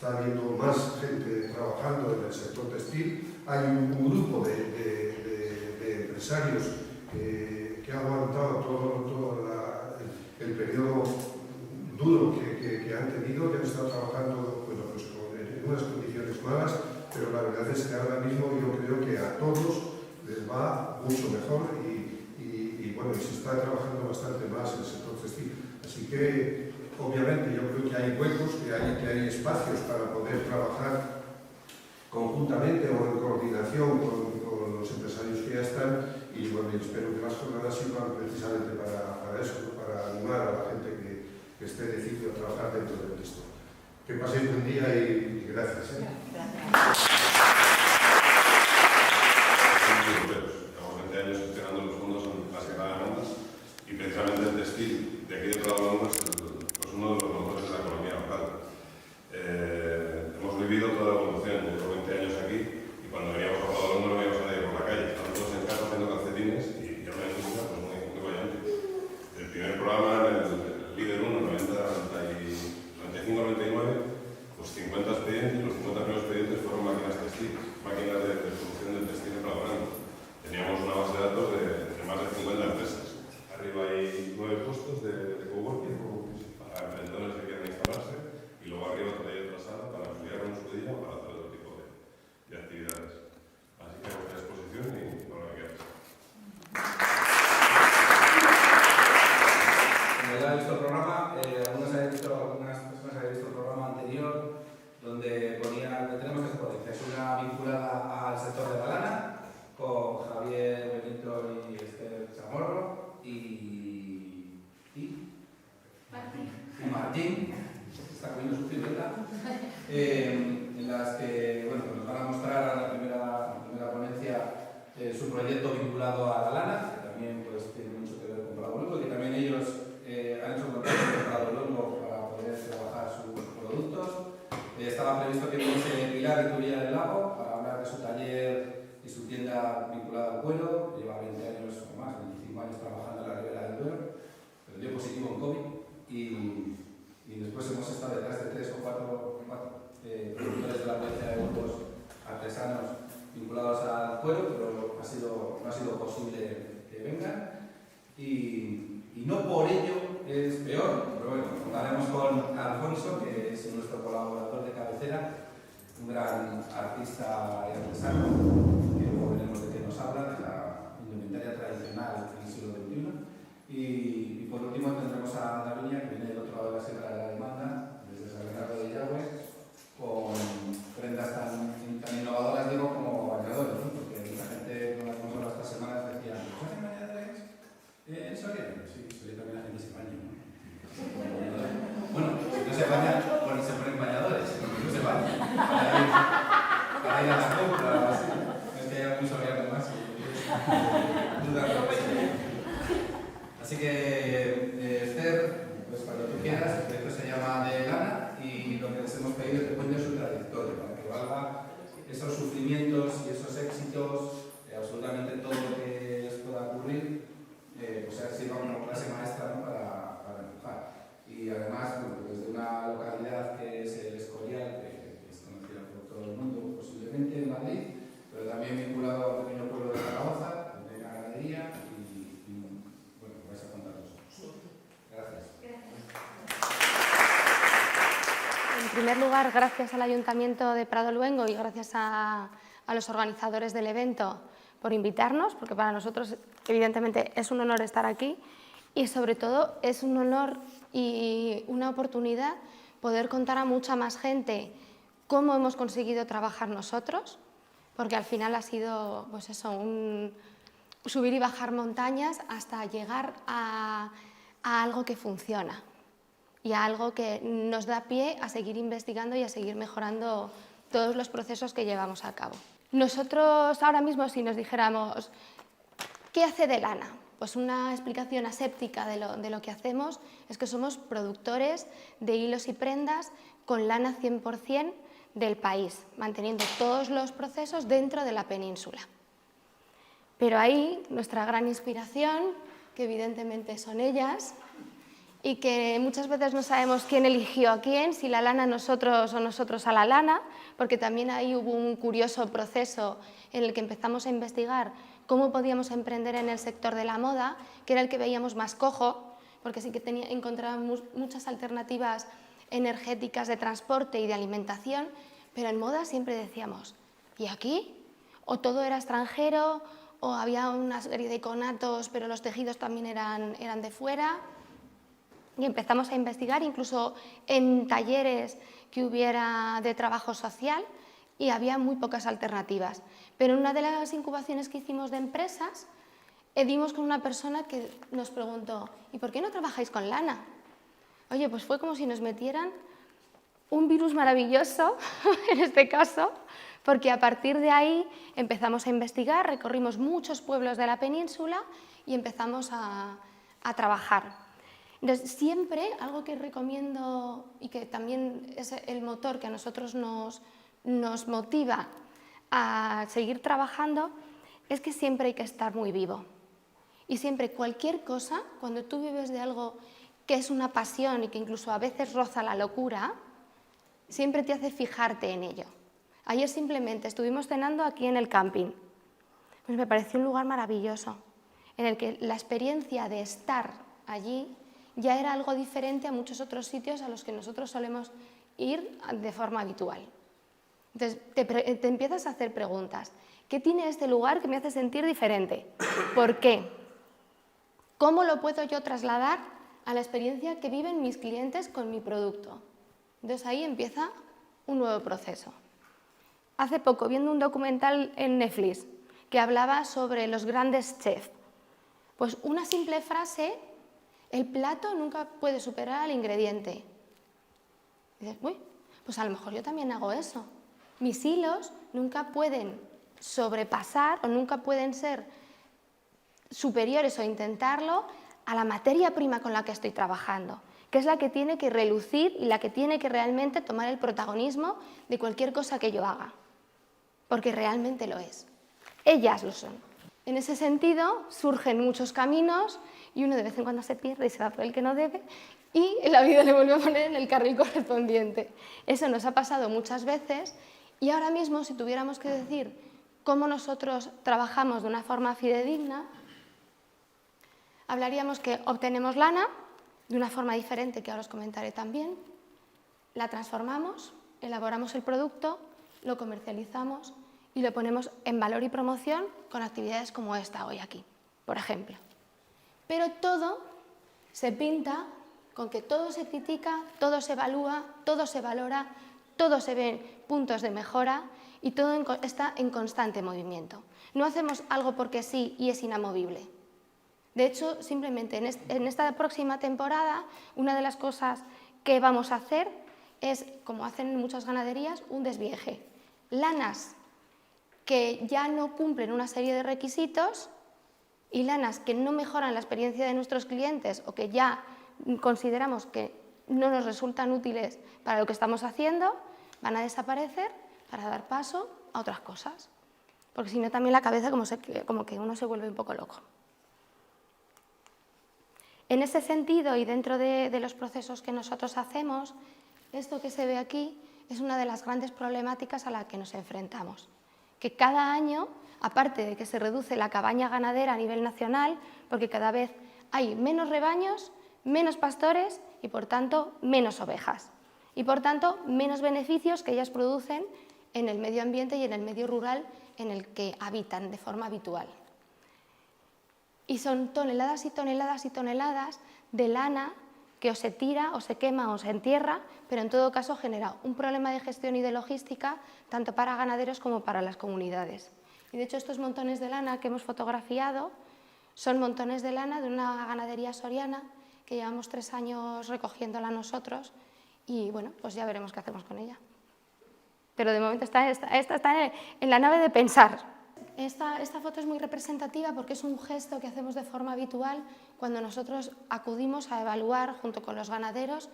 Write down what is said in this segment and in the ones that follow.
está habiendo más gente trabajando en el sector textil. Hay un grupo de empresarios que ha aguantado todo el periodo duro que han tenido, que han estado trabajando en unas condiciones malas, pero la verdad es que ahora mismo yo creo que a todos les va mucho mejor y se está trabajando bastante más en el sector textil. Así que, obviamente, yo creo que hay huecos, que hay espacios para poder trabajar conjuntamente o en coordinación con los empresarios que ya están y espero que las jornadas sirvan precisamente para eso, ¿no? Para animar a la gente que esté decidido a trabajar dentro del texto. Que paséis buen día y gracias. Gracias. Llevamos 20 años gestionando los fondos en base a demandas y precisamente el textil de aquí de Pradolongo es uno de los motores de la economía local. Hemos vivido toda la evolución, llevo 20 años aquí y cuando veníamos a Pradolongo no veíamos a nadie por la calle, estaban todos en casa haciendo calcetines y era una industria muy valiente. El primer programa, el Líder 1, 95-99, pues 50 expedientes, los 50 primeros expedientes fueron máquinas textiles, máquinas de producción del textil en Pradolongo. Teníamos una base de datos de más de 50 empresas. Arriba hay 9 puestos de coworking para emprendedores que quieran instalarse y luego arriba hay otra sala para estudiar en su día o para hacer otro tipo de actividades. Así que a vuestra disposición y por lo que queráis. Como ya he visto el programa, algunas personas habéis visto el programa anterior donde ponía que tenemos que hacer. Es una vinculada al sector de la lana con Javier Benito y Esther Chamorro y Martín, que está comiendo su fibra, en las que nos van a mostrar en la primera ponencia su proyecto vinculado a la lana, que también tiene mucho que ver con Pradolongo, que también ellos han hecho contacto con Pradolongo para poder trabajar sus productos. Estaba previsto que viniese Pilar de Tubilla del Lago para hablar de su taller y su tienda vinculada al cuero. Lleva 20 años o más, 25 años trabajando en la Ribera del Duero, pero dio positivo en COVID y después hemos estado detrás de 3 o 4 productores de la provincia de Burgos, artesanos vinculados al cuero, pero no ha sido posible que vengan y no por ello es peor, pero bueno, contaremos con Alfonso, que es nuestro colaborador de cabecera, un gran artista y artesano, que luego veremos de qué nos habla, de la indumentaria tradicional del siglo XXI. Y por último tendremos a Daviña, que viene del otro lado de la sierra de la demanda, desde San Bernardo de Yagüe, con prendas tan innovadoras, digo, como bañadores, ¿no? Porque la gente con la que hemos hablado estas semanas decía, ¿no hacen bañadores en Soria? Sí, Soria también la gente se baña, ¿no? Bueno, si no se bañan, pues se ponen bañadores, no se bañan. Para ir a la compra o así. Es que hay algún soriano más. Así que, Esther, pues cuando tú quieras, el proyecto se llama De Lana y lo que les hemos pedido es que cuente su trayectoria, para que valga esos sufrimientos y esos éxitos, absolutamente todo lo que les pueda ocurrir, pues sirva como clase maestra, ¿no? para empujar. Y además, desde una localidad que es el Escorial, que es conocida por todo el mundo, posiblemente en Madrid, pero también vinculado a un pequeño pueblo de Zaragoza, donde hay una ganadería y vais a contaros. Gracias. En primer lugar, gracias al Ayuntamiento de Pradoluengo y gracias a los organizadores del evento por invitarnos, porque para nosotros, evidentemente, es un honor estar aquí y, sobre todo, es un honor y una oportunidad poder contar a mucha más gente cómo hemos conseguido trabajar nosotros, porque al final ha sido un subir y bajar montañas hasta llegar a algo que funciona y a algo que nos da pie a seguir investigando y a seguir mejorando todos los procesos que llevamos a cabo. Nosotros ahora mismo, si nos dijéramos, ¿qué hace De Lana? Pues una explicación aséptica de lo que hacemos es que somos productores de hilos y prendas con lana 100% del país, manteniendo todos los procesos dentro de la península. Pero ahí nuestra gran inspiración, que evidentemente son ellas, y que muchas veces no sabemos quién eligió a quién, si la lana a nosotros o nosotros a la lana, porque también ahí hubo un curioso proceso en el que empezamos a investigar cómo podíamos emprender en el sector de la moda, que era el que veíamos más cojo, porque sí que encontrábamos muchas alternativas energéticas de transporte y de alimentación, pero en moda siempre decíamos, ¿y aquí? O todo era extranjero, o había una serie de conatos, pero los tejidos también eran de fuera. Y empezamos a investigar incluso en talleres que hubiera de trabajo social y había muy pocas alternativas. Pero en una de las incubaciones que hicimos de empresas, dimos con una persona que nos preguntó, ¿y por qué no trabajáis con lana? Oye, pues fue como si nos metieran un virus maravilloso, en este caso, porque a partir de ahí empezamos a investigar, recorrimos muchos pueblos de la península y empezamos a trabajar. Entonces, siempre, algo que recomiendo y que también es el motor que a nosotros nos motiva a seguir trabajando, es que siempre hay que estar muy vivo. Y siempre cualquier cosa, cuando tú vives de algo que es una pasión y que incluso a veces roza la locura, siempre te hace fijarte en ello. Ayer simplemente estuvimos cenando aquí en el camping. Pues me pareció un lugar maravilloso, en el que la experiencia de estar allí ya era algo diferente a muchos otros sitios a los que nosotros solemos ir de forma habitual. Entonces te empiezas a hacer preguntas. ¿Qué tiene este lugar que me hace sentir diferente? ¿Por qué? ¿Cómo lo puedo yo trasladar a la experiencia que viven mis clientes con mi producto? Entonces ahí empieza un nuevo proceso. Hace poco, viendo un documental en Netflix que hablaba sobre los grandes chefs, pues una simple frase, el plato nunca puede superar al ingrediente. Y dices, uy, pues a lo mejor yo también hago eso. Mis hilos nunca pueden sobrepasar o nunca pueden ser superiores o intentarlo a la materia prima con la que estoy trabajando, que es la que tiene que relucir y la que tiene que realmente tomar el protagonismo de cualquier cosa que yo haga, porque realmente lo es. Ellas lo son. En ese sentido surgen muchos caminos y uno de vez en cuando se pierde y se va por el que no debe y la vida le vuelve a poner en el carril correspondiente. Eso nos ha pasado muchas veces y ahora mismo, si tuviéramos que decir cómo nosotros trabajamos de una forma fidedigna, hablaríamos que obtenemos lana de una forma diferente, que ahora os comentaré también, la transformamos, elaboramos el producto, lo comercializamos y lo ponemos en valor y promoción con actividades como esta hoy aquí, por ejemplo. Pero todo se pinta con que todo se critica, todo se evalúa, todo se valora, todo se ven puntos de mejora y todo está en constante movimiento. No hacemos algo porque sí y es inamovible. De hecho, simplemente en esta próxima temporada, una de las cosas que vamos a hacer es, como hacen en muchas ganaderías, un desvieje. Lanas que ya no cumplen una serie de requisitos y lanas que no mejoran la experiencia de nuestros clientes o que ya consideramos que no nos resultan útiles para lo que estamos haciendo, van a desaparecer para dar paso a otras cosas. Porque si no, también la cabeza como que uno se vuelve un poco loco. En ese sentido, y dentro de los procesos que nosotros hacemos, esto que se ve aquí es una de las grandes problemáticas a las que nos enfrentamos. Que cada año, aparte de que se reduce la cabaña ganadera a nivel nacional, porque cada vez hay menos rebaños, menos pastores y, por tanto, menos ovejas. Y, por tanto, menos beneficios que ellas producen en el medio ambiente y en el medio rural en el que habitan de forma habitual. Y son toneladas y toneladas y toneladas de lana que o se tira, o se quema, o se entierra, pero en todo caso genera un problema de gestión y de logística tanto para ganaderos como para las comunidades. Y de hecho estos montones de lana que hemos fotografiado son montones de lana de una ganadería soriana que llevamos 3 años recogiéndola nosotros y bueno, pues ya veremos qué hacemos con ella. Pero de momento esta está en la nave de pensar. Esta foto es muy representativa porque es un gesto que hacemos de forma habitual cuando nosotros acudimos a evaluar junto con los ganaderos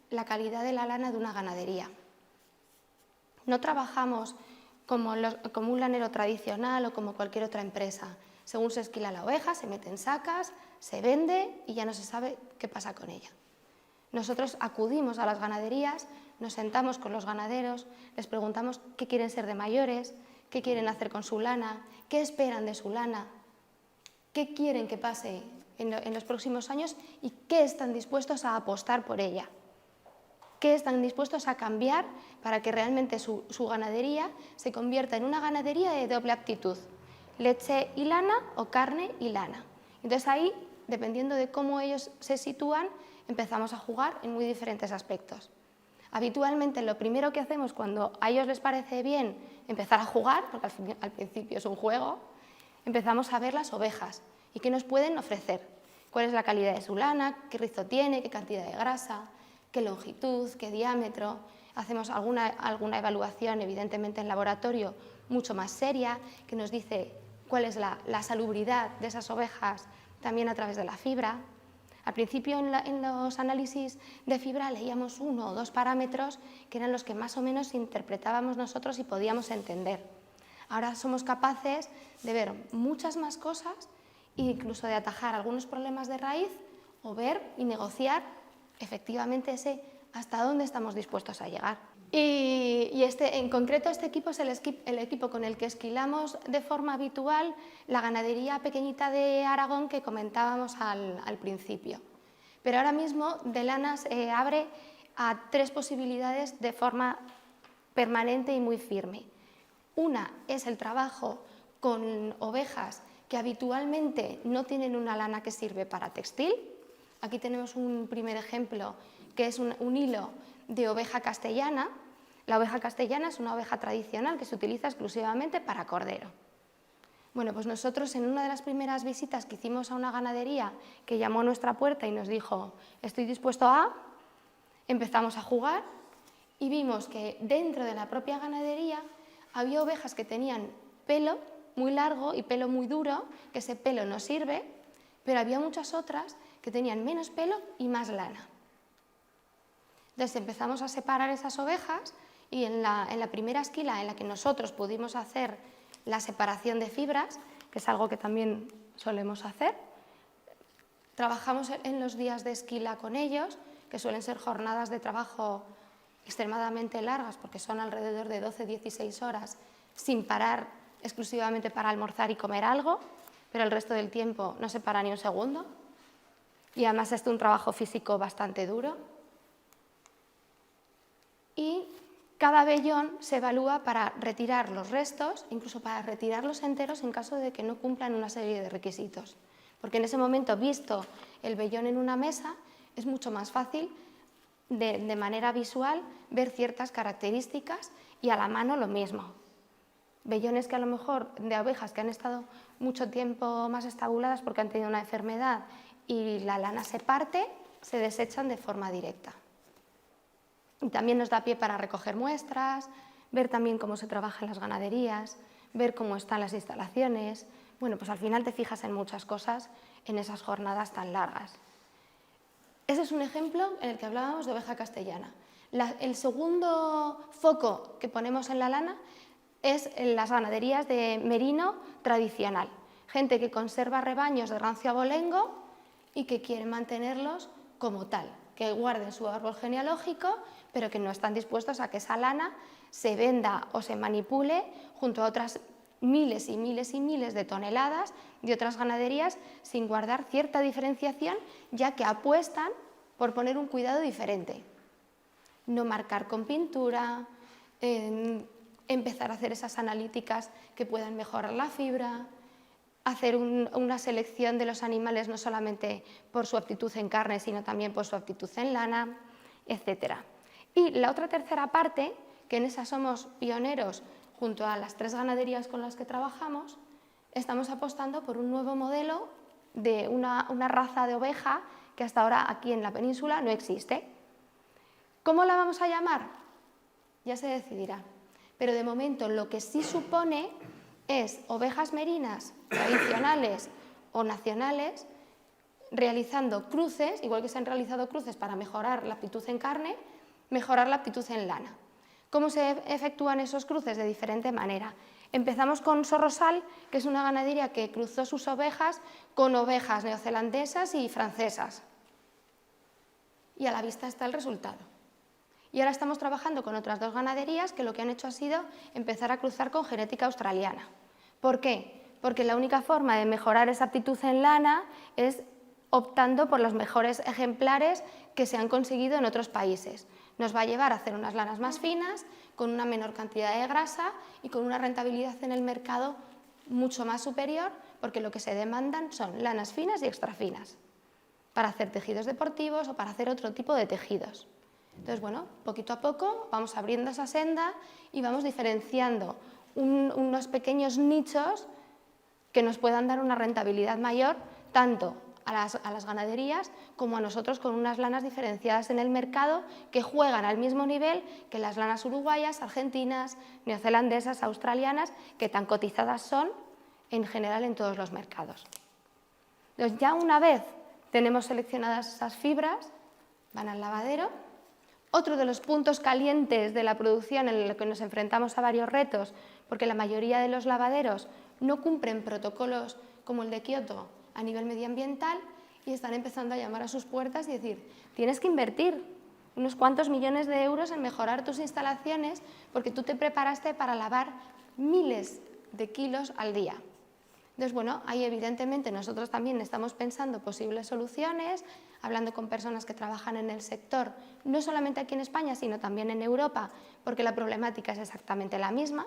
la calidad de la lana de una ganadería. No trabajamos como un lanero tradicional o como cualquier otra empresa. Según se esquila la oveja, se mete en sacas, se vende y ya no se sabe qué pasa con ella. Nosotros acudimos a las ganaderías, nos sentamos con los ganaderos, les preguntamos qué quieren ser de mayores, qué quieren hacer con su lana, qué esperan de su lana, qué quieren que pase en los próximos años y qué están dispuestos a apostar por ella, qué están dispuestos a cambiar para que realmente su ganadería se convierta en una ganadería de doble aptitud, leche y lana o carne y lana. Entonces ahí, dependiendo de cómo ellos se sitúan, empezamos a jugar en muy diferentes aspectos. Habitualmente lo primero que hacemos cuando a ellos les parece bien empezar a jugar, porque al principio es un juego, empezamos a ver las ovejas y qué nos pueden ofrecer, cuál es la calidad de su lana, qué rizo tiene, qué cantidad de grasa, qué longitud, qué diámetro. Hacemos alguna evaluación, evidentemente en laboratorio, mucho más seria, que nos dice cuál es la salubridad de esas ovejas también a través de la fibra. Al principio en los análisis de fibra leíamos 1 o 2 parámetros que eran los que más o menos interpretábamos nosotros y podíamos entender. Ahora somos capaces de ver muchas más cosas e incluso de atajar algunos problemas de raíz o ver y negociar efectivamente hasta dónde estamos dispuestos a llegar. Y en concreto este equipo es el equipo con el que esquilamos de forma habitual la ganadería pequeñita de Aragón que comentábamos al principio. Pero ahora mismo de lanas abre a 3 posibilidades de forma permanente y muy firme. Una es el trabajo con ovejas que habitualmente no tienen una lana que sirve para textil. Aquí tenemos un primer ejemplo que es un hilo de oveja castellana. La oveja castellana es una oveja tradicional que se utiliza exclusivamente para cordero. Bueno, pues nosotros en una de las primeras visitas que hicimos a una ganadería que llamó a nuestra puerta y nos dijo «estoy dispuesto a», empezamos a jugar y vimos que dentro de la propia ganadería había ovejas que tenían pelo muy largo y pelo muy duro, que ese pelo no sirve, pero había muchas otras que tenían menos pelo y más lana. Entonces empezamos a separar esas ovejas y en la primera esquila en la que nosotros pudimos hacer la separación de fibras, que es algo que también solemos hacer, trabajamos en los días de esquila con ellos, que suelen ser jornadas de trabajo extremadamente largas porque son alrededor de 12-16 horas sin parar exclusivamente para almorzar y comer algo, pero el resto del tiempo no se para ni un segundo y además es un trabajo físico bastante duro. Y cada vellón se evalúa para retirar los restos, incluso para retirarlos enteros en caso de que no cumplan una serie de requisitos. Porque en ese momento, visto el vellón en una mesa, es mucho más fácil de manera visual ver ciertas características y a la mano lo mismo. Vellones que a lo mejor de ovejas que han estado mucho tiempo más estabuladas porque han tenido una enfermedad y la lana se parte, se desechan de forma directa. Y también nos da pie para recoger muestras, ver también cómo se trabaja en las ganaderías, ver cómo están las instalaciones. Bueno, pues al final te fijas en muchas cosas en esas jornadas tan largas. Ese es un ejemplo en el que hablábamos de oveja castellana. El segundo foco que ponemos en la lana es en las ganaderías de merino tradicional. Gente que conserva rebaños de rancio abolengo y que quiere mantenerlos como tal, que guarden su árbol genealógico, pero que no están dispuestos a que esa lana se venda o se manipule junto a otras miles y miles y miles de toneladas de otras ganaderías sin guardar cierta diferenciación, ya que apuestan por poner un cuidado diferente. No marcar con pintura, empezar a hacer esas analíticas que puedan mejorar la fibra, hacer una selección de los animales no solamente por su aptitud en carne, sino también por su aptitud en lana, etc. Y la otra tercera parte, que en esa somos pioneros junto a las 3 ganaderías con las que trabajamos, estamos apostando por un nuevo modelo de una raza de oveja que hasta ahora aquí en la península no existe. ¿Cómo la vamos a llamar? Ya se decidirá. Pero de momento lo que sí supone es ovejas merinas tradicionales o nacionales realizando cruces, igual que se han realizado cruces para mejorar la aptitud en carne, mejorar la aptitud en lana. ¿Cómo se efectúan esos cruces? De diferente manera. Empezamos con Sorrosal, que es una ganadería que cruzó sus ovejas con ovejas neozelandesas y francesas. y a la vista está el resultado. Y ahora estamos trabajando con otras 2 ganaderías que lo que han hecho ha sido empezar a cruzar con genética australiana. ¿Por qué? Porque la única forma de mejorar esa aptitud en lana es optando por los mejores ejemplares que se han conseguido en otros países. Nos va a llevar a hacer unas lanas más finas, con una menor cantidad de grasa y con una rentabilidad en el mercado mucho más superior, porque lo que se demandan son lanas finas y extra finas, para hacer tejidos deportivos o para hacer otro tipo de tejidos. Entonces, bueno, poquito a poco vamos abriendo esa senda y vamos diferenciando unos pequeños nichos que nos puedan dar una rentabilidad mayor, tanto a las ganaderías como a nosotros, con unas lanas diferenciadas en el mercado que juegan al mismo nivel que las lanas uruguayas, argentinas, neozelandesas, australianas, que tan cotizadas son en general en todos los mercados. Entonces, ya una vez tenemos seleccionadas esas fibras, van al lavadero. Otro de los puntos calientes de la producción en el que nos enfrentamos a varios retos, porque la mayoría de los lavaderos no cumplen protocolos como el de Kioto a nivel medioambiental y están empezando a llamar a sus puertas y decir, tienes que invertir unos cuantos millones de euros en mejorar tus instalaciones porque tú te preparaste para lavar miles de kilos al día. Entonces, bueno, ahí evidentemente nosotros también estamos pensando posibles soluciones, hablando con personas que trabajan en el sector, no solamente aquí en España, sino también en Europa, porque la problemática es exactamente la misma.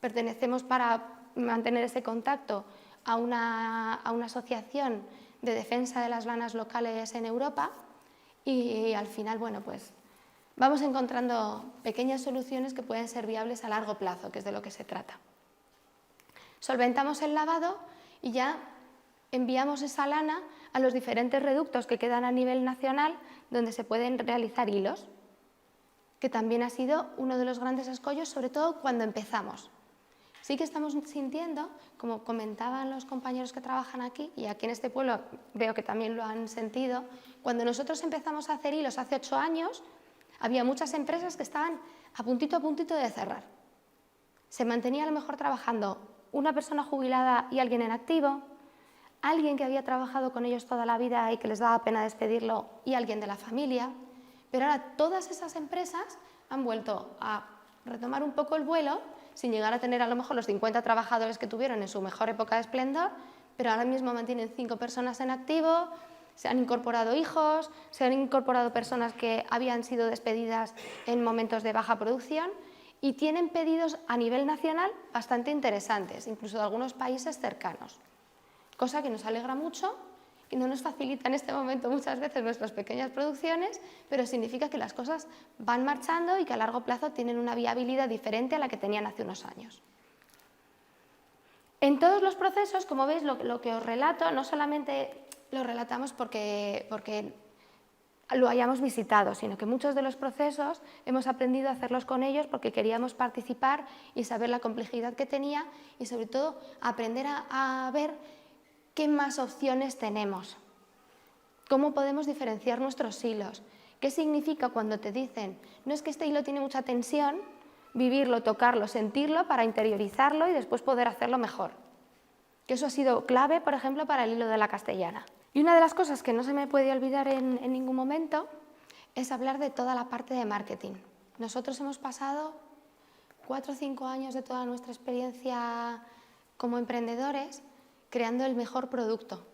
Pertenecemos, para mantener ese contacto, a una asociación de defensa de las lanas locales en Europa y al final, bueno, pues vamos encontrando pequeñas soluciones que pueden ser viables a largo plazo, que es de lo que se trata. Solventamos el lavado y ya enviamos esa lana a los diferentes reductos que quedan a nivel nacional donde se pueden realizar hilos, que también ha sido uno de los grandes escollos, sobre todo cuando empezamos. Sí que estamos sintiendo, como comentaban los compañeros que trabajan aquí, y aquí en este pueblo veo que también lo han sentido, cuando nosotros empezamos a hacer hilos hace 8 años, había muchas empresas que estaban a puntito de cerrar. Se mantenía a lo mejor trabajando una persona jubilada y alguien en activo, alguien que había trabajado con ellos toda la vida y que les daba pena despedirlo y alguien de la familia, pero ahora todas esas empresas han vuelto a retomar un poco el vuelo sin llegar a tener a lo mejor los 50 trabajadores que tuvieron en su mejor época de esplendor, pero ahora mismo mantienen 5 personas en activo, se han incorporado hijos, se han incorporado personas que habían sido despedidas en momentos de baja producción y tienen pedidos a nivel nacional bastante interesantes, incluso de algunos países cercanos, cosa que nos alegra mucho y no nos facilita en este momento muchas veces nuestras pequeñas producciones, pero significa que las cosas van marchando y que a largo plazo tienen una viabilidad diferente a la que tenían hace unos años. En todos los procesos, como veis, lo que os relato, no solamente lo relatamos porque lo hayamos visitado, sino que muchos de los procesos hemos aprendido a hacerlos con ellos porque queríamos participar y saber la complejidad que tenía y sobre todo aprender a ver qué más opciones tenemos, cómo podemos diferenciar nuestros hilos, qué significa cuando te dicen no es que este hilo tiene mucha tensión, vivirlo, tocarlo, sentirlo para interiorizarlo y después poder hacerlo mejor. Que eso ha sido clave, por ejemplo, para el hilo de la castellana. Y una de las cosas que no se me puede olvidar en ningún momento es hablar de toda la parte de marketing. Nosotros hemos pasado 4 o 5 años de toda nuestra experiencia como emprendedores creando el mejor producto.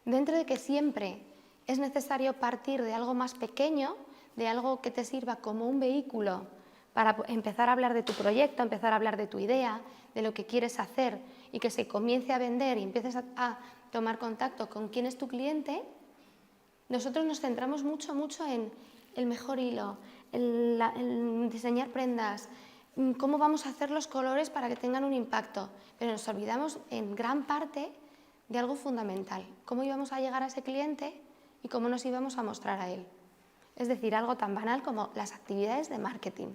Dentro de que siempre es necesario partir de algo más pequeño, de algo que te sirva como un vehículo para empezar a hablar de tu proyecto, empezar a hablar de tu idea, de lo que quieres hacer y que se comience a vender y empieces a tomar contacto con quién es tu cliente, nosotros nos centramos mucho en el mejor hilo, el diseñar prendas, cómo vamos a hacer los colores para que tengan un impacto, pero nos olvidamos en gran parte de algo fundamental, cómo íbamos a llegar a ese cliente y cómo nos íbamos a mostrar a él. Es decir, algo tan banal como las actividades de marketing.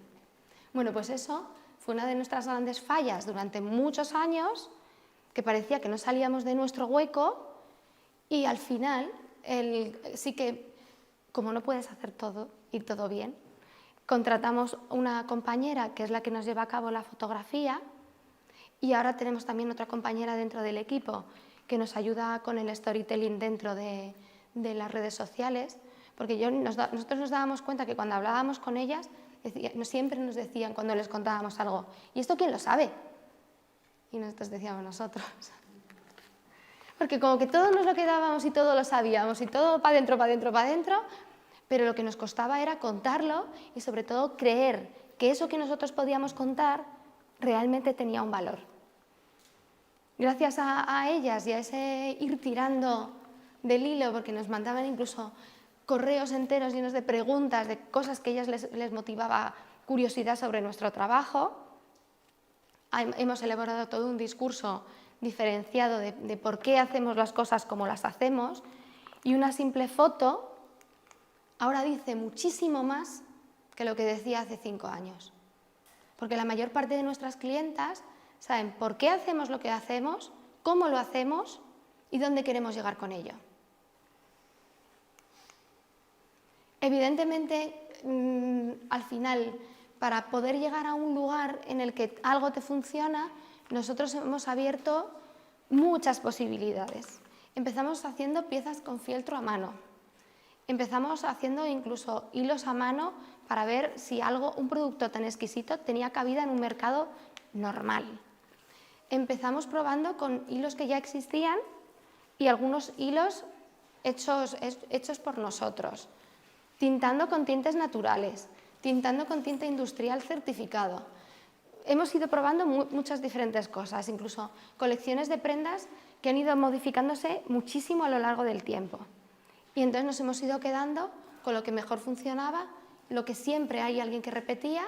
Bueno, pues eso fue una de nuestras grandes fallas durante muchos años, que parecía que no salíamos de nuestro hueco y al final sí que, como no puedes hacer todo y todo bien, contratamos una compañera que es la que nos lleva a cabo la fotografía y ahora tenemos también otra compañera dentro del equipo que nos ayuda con el storytelling dentro de las redes sociales, porque nosotros nos dábamos cuenta que cuando hablábamos con ellas, siempre nos decían cuando les contábamos algo, ¿y esto quién lo sabe? Y nosotros decíamos nosotros. Porque como que todos nos lo quedábamos y todo lo sabíamos, y todo para adentro, para adentro, para adentro, pero lo que nos costaba era contarlo y sobre todo creer que eso que nosotros podíamos contar realmente tenía un valor. Gracias a ellas y a ese ir tirando del hilo, porque nos mandaban incluso correos enteros llenos de preguntas, de cosas que a ellas les motivaba curiosidad sobre nuestro trabajo, hemos elaborado todo un discurso diferenciado de por qué hacemos las cosas como las hacemos, y una simple foto ahora dice muchísimo más que lo que decía hace 5 años. Porque la mayor parte de nuestras clientas saben por qué hacemos lo que hacemos, cómo lo hacemos y dónde queremos llegar con ello. Evidentemente, al final, para poder llegar a un lugar en el que algo te funciona, nosotros hemos abierto muchas posibilidades. Empezamos haciendo piezas con fieltro a mano. Empezamos haciendo incluso hilos a mano para ver si un producto tan exquisito tenía cabida en un mercado normal. Empezamos probando con hilos que ya existían y algunos hilos hechos por nosotros, tintando con tintes naturales, tintando con tinte industrial certificado. Hemos ido probando muchas diferentes cosas, incluso colecciones de prendas que han ido modificándose muchísimo a lo largo del tiempo. Y entonces nos hemos ido quedando con lo que mejor funcionaba, lo que siempre hay alguien que repetía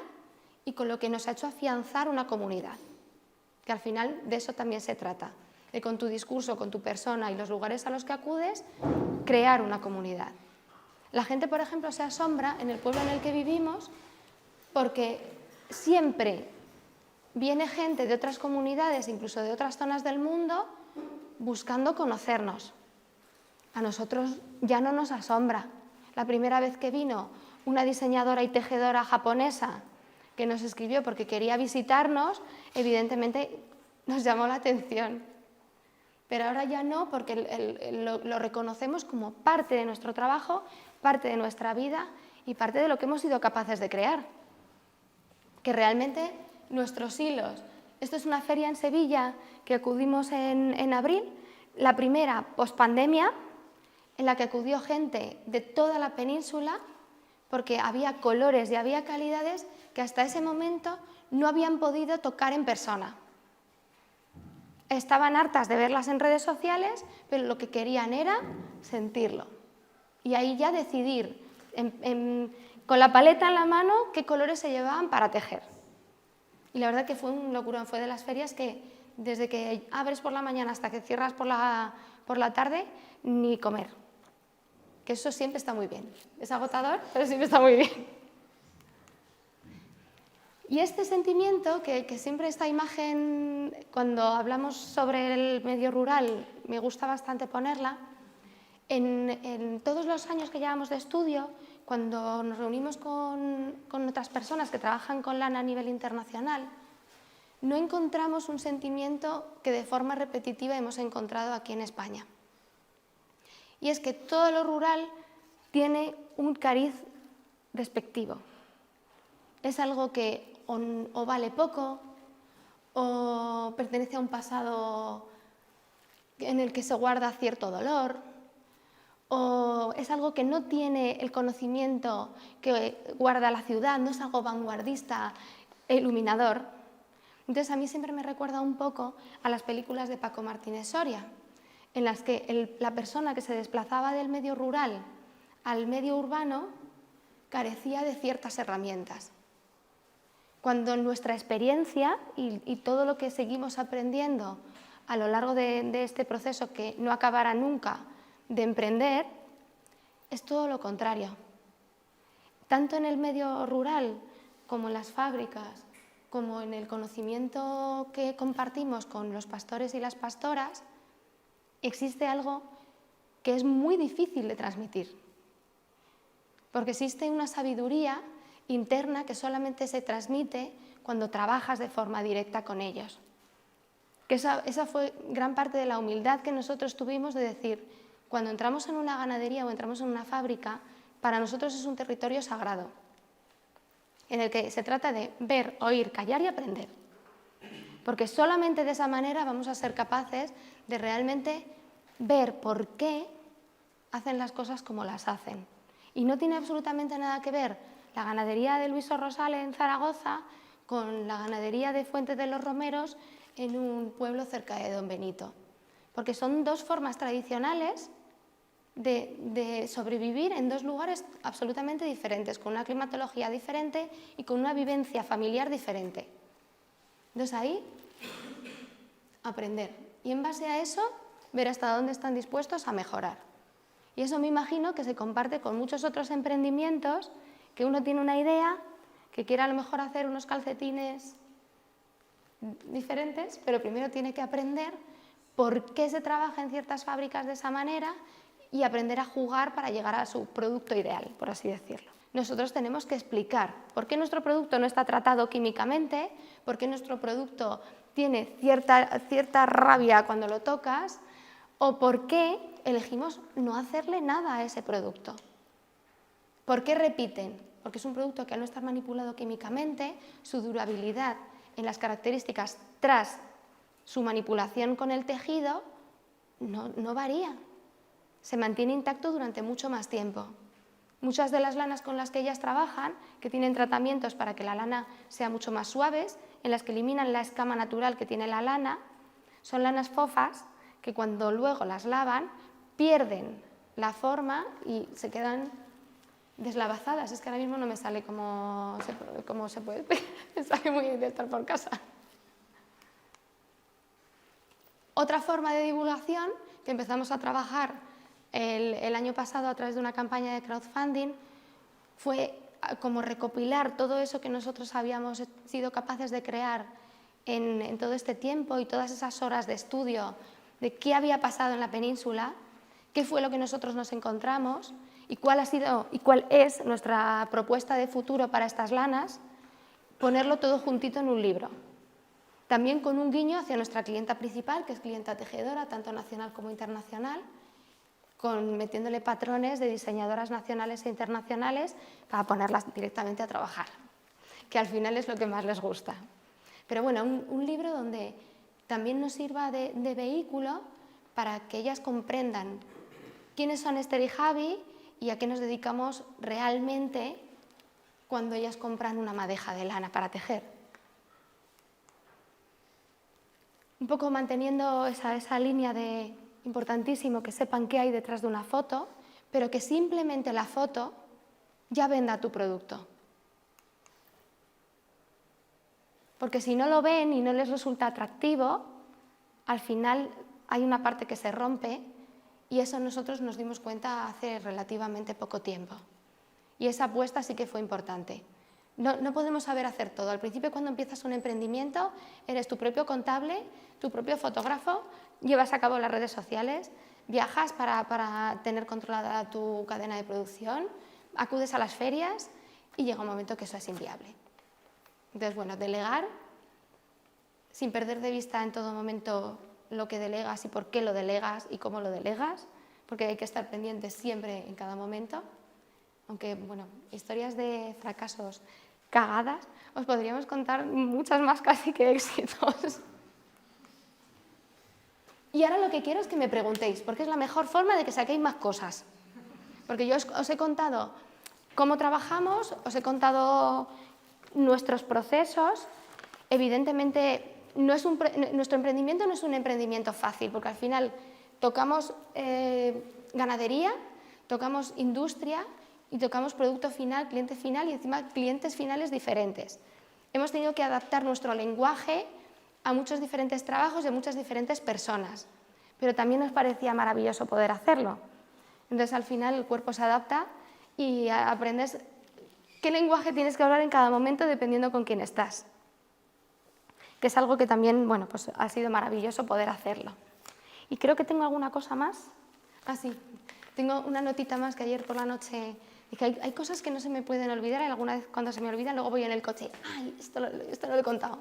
y con lo que nos ha hecho afianzar una comunidad. Que al final de eso también se trata, de con tu discurso, con tu persona y los lugares a los que acudes, crear una comunidad. La gente, por ejemplo, se asombra en el pueblo en el que vivimos porque siempre viene gente de otras comunidades, incluso de otras zonas del mundo, buscando conocernos. A nosotros ya no nos asombra. La primera vez que vino una diseñadora y tejedora japonesa que nos escribió porque quería visitarnos, evidentemente nos llamó la atención. Pero ahora ya no, porque lo reconocemos como parte de nuestro trabajo, parte de nuestra vida y parte de lo que hemos sido capaces de crear. Que realmente nuestros hilos. Esto es una feria en Sevilla que acudimos en abril, la primera pospandemia, en la que acudió gente de toda la península, porque había colores y había calidades que hasta ese momento no habían podido tocar en persona. Estaban hartas de verlas en redes sociales, pero lo que querían era sentirlo. Y ahí ya decidir, con la paleta en la mano, qué colores se llevaban para tejer. Y la verdad que fue un locurón, fue de las ferias que desde que abres por la mañana hasta que cierras por la tarde, ni comer. Que eso siempre está muy bien. Es agotador, pero siempre está muy bien. Y este sentimiento, que siempre esta imagen, cuando hablamos sobre el medio rural, me gusta bastante ponerla, en todos los años que llevamos de estudio, cuando nos reunimos con otras personas que trabajan con lana a nivel internacional, no encontramos un sentimiento que de forma repetitiva hemos encontrado aquí en España. Y es que todo lo rural tiene un cariz despectivo. Es algo que o vale poco, o pertenece a un pasado en el que se guarda cierto dolor, o es algo que no tiene el conocimiento que guarda la ciudad, no es algo vanguardista e iluminador. Entonces a mí siempre me recuerda un poco a las películas de Paco Martínez Soria, en las que la persona que se desplazaba del medio rural al medio urbano carecía de ciertas herramientas. Cuando nuestra experiencia y todo lo que seguimos aprendiendo a lo largo de este proceso que no acabará nunca de emprender, es todo lo contrario. Tanto en el medio rural como en las fábricas, como en el conocimiento que compartimos con los pastores y las pastoras, existe algo que es muy difícil de transmitir. Porque existe una sabiduría interna que solamente se transmite cuando trabajas de forma directa con ellos. Que esa fue gran parte de la humildad que nosotros tuvimos de decir, cuando entramos en una ganadería o entramos en una fábrica, para nosotros es un territorio sagrado, en el que se trata de ver, oír, callar y aprender. Porque solamente de esa manera vamos a ser capaces de realmente ver por qué hacen las cosas como las hacen. Y no tiene absolutamente nada que ver la ganadería de Luis Rosal en Zaragoza con la ganadería de Fuente de los Romeros en un pueblo cerca de Don Benito. Porque son dos formas tradicionales de sobrevivir en dos lugares absolutamente diferentes, con una climatología diferente y con una vivencia familiar diferente. Entonces ahí, aprender. Y en base a eso, ver hasta dónde están dispuestos a mejorar. Y eso me imagino que se comparte con muchos otros emprendimientos, que uno tiene una idea, que quiere a lo mejor hacer unos calcetines diferentes, pero primero tiene que aprender por qué se trabaja en ciertas fábricas de esa manera y aprender a jugar para llegar a su producto ideal, por así decirlo. Nosotros tenemos que explicar por qué nuestro producto no está tratado químicamente, por qué nuestro producto tiene cierta rabia cuando lo tocas, o por qué elegimos no hacerle nada a ese producto. ¿Por qué repiten? Porque es un producto que al no estar manipulado químicamente, su durabilidad en las características tras su manipulación con el tejido no varía. Se mantiene intacto durante mucho más tiempo. Muchas de las lanas con las que ellas trabajan, que tienen tratamientos para que la lana sea mucho más suaves, en las que eliminan la escama natural que tiene la lana, son lanas fofas que cuando luego las lavan pierden la forma y se quedan deslavazadas. Es que ahora mismo no me sale cómo se puede, me sale muy de estar por casa. Otra forma de divulgación que empezamos a trabajar el año pasado a través de una campaña de crowdfunding fue como recopilar todo eso que nosotros habíamos sido capaces de crear en todo este tiempo y todas esas horas de estudio de qué había pasado en la península, qué fue lo que nosotros nos encontramos y cuál ha sido y cuál es nuestra propuesta de futuro para estas lanas, ponerlo todo juntito en un libro. También con un guiño hacia nuestra clienta principal, que es clienta tejedora, tanto nacional como internacional, metiéndole patrones de diseñadoras nacionales e internacionales para ponerlas directamente a trabajar, que al final es lo que más les gusta. Pero bueno, un libro donde también nos sirva de vehículo para que ellas comprendan quiénes son Esther y Javi y a qué nos dedicamos realmente cuando ellas compran una madeja de lana para tejer. Un poco manteniendo esa línea de importantísimo que sepan qué hay detrás de una foto, pero que simplemente la foto ya venda tu producto. Porque si no lo ven y no les resulta atractivo, al final hay una parte que se rompe y eso nosotros nos dimos cuenta hace relativamente poco tiempo. Y esa apuesta sí que fue importante. No podemos saber hacer todo. Al principio, cuando empiezas un emprendimiento, eres tu propio contable, tu propio fotógrafo, llevas a cabo las redes sociales, viajas para tener controlada tu cadena de producción, acudes a las ferias y llega un momento que eso es inviable. Entonces, bueno, delegar, sin perder de vista en todo momento lo que delegas y por qué lo delegas y cómo lo delegas, porque hay que estar pendientes siempre en cada momento. Aunque, bueno, historias de fracasos cagadas, os podríamos contar muchas más casi que éxitos. Y ahora lo que quiero es que me preguntéis, porque es la mejor forma de que saquéis más cosas. Porque yo os he contado cómo trabajamos, os he contado nuestros procesos. Evidentemente, nuestro emprendimiento no es un emprendimiento fácil, porque al final tocamos ganadería, tocamos industria y tocamos producto final, cliente final y encima clientes finales diferentes. Hemos tenido que adaptar nuestro lenguaje a muchos diferentes trabajos y a muchas diferentes personas, pero también nos parecía maravilloso poder hacerlo. Entonces al final el cuerpo se adapta y aprendes qué lenguaje tienes que hablar en cada momento dependiendo con quién estás, que es algo que también, bueno, pues ha sido maravilloso poder hacerlo. Y creo que tengo alguna cosa más. Ah, sí, tengo una notita más que ayer por la noche. Dije, hay cosas que no se me pueden olvidar, y alguna vez cuando se me olvidan luego voy en el coche, ¡ay, esto no lo he contado!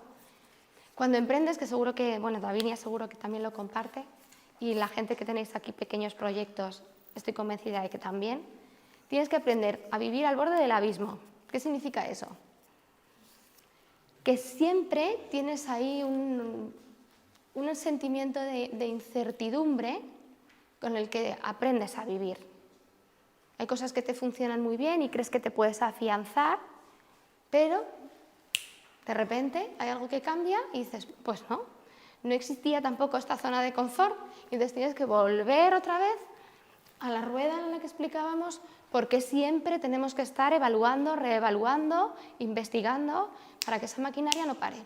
Cuando emprendes, que seguro que, bueno, Davinia seguro que también lo comparte, y la gente que tenéis aquí pequeños proyectos, estoy convencida de que también, tienes que aprender a vivir al borde del abismo. ¿Qué significa eso? Que siempre tienes ahí un sentimiento de incertidumbre con el que aprendes a vivir. Hay cosas que te funcionan muy bien y crees que te puedes afianzar, pero de repente hay algo que cambia y dices, pues no existía tampoco esta zona de confort, y entonces tienes que volver otra vez a la rueda en la que explicábamos por qué siempre tenemos que estar evaluando, reevaluando, investigando para que esa maquinaria no pare.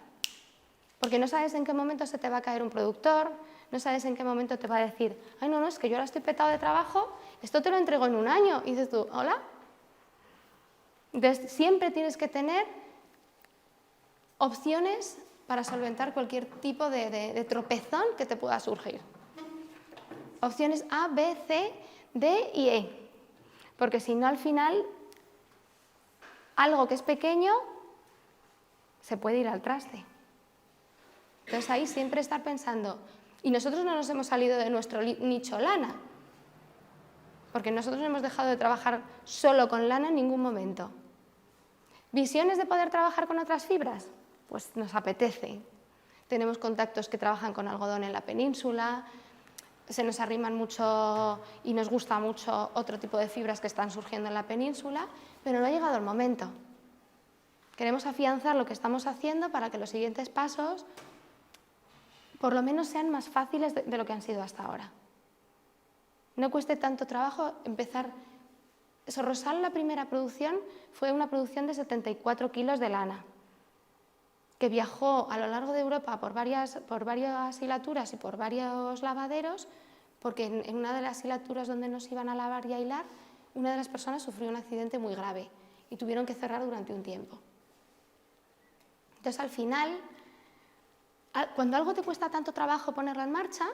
Porque no sabes en qué momento se te va a caer un productor, no sabes en qué momento te va a decir, ay, no, es que yo ahora estoy petado de trabajo, esto te lo entrego en un año. Y dices tú, ¿hola? Entonces, siempre tienes que tener opciones para solventar cualquier tipo de tropezón que te pueda surgir. Opciones A, B, C, D y E. Porque si no, al final, algo que es pequeño se puede ir al traste. Entonces ahí siempre estar pensando, y nosotros no nos hemos salido de nuestro nicho lana, porque nosotros no hemos dejado de trabajar solo con lana en ningún momento. ¿Visiones de poder trabajar con otras fibras? Pues nos apetece. Tenemos contactos que trabajan con algodón en la península, se nos arriman mucho y nos gusta mucho otro tipo de fibras que están surgiendo en la península, pero no ha llegado el momento. Queremos afianzar lo que estamos haciendo para que los siguientes pasos por lo menos sean más fáciles de lo que han sido hasta ahora. No cueste tanto trabajo empezar. Sorrosal, la primera producción, fue una producción de 74 kilos de lana, que viajó a lo largo de Europa por varias hilaturas y por varios lavaderos, porque en una de las hilaturas donde nos iban a lavar y a hilar, una de las personas sufrió un accidente muy grave y tuvieron que cerrar durante un tiempo. Entonces, al final, cuando algo te cuesta tanto trabajo ponerlo en marcha,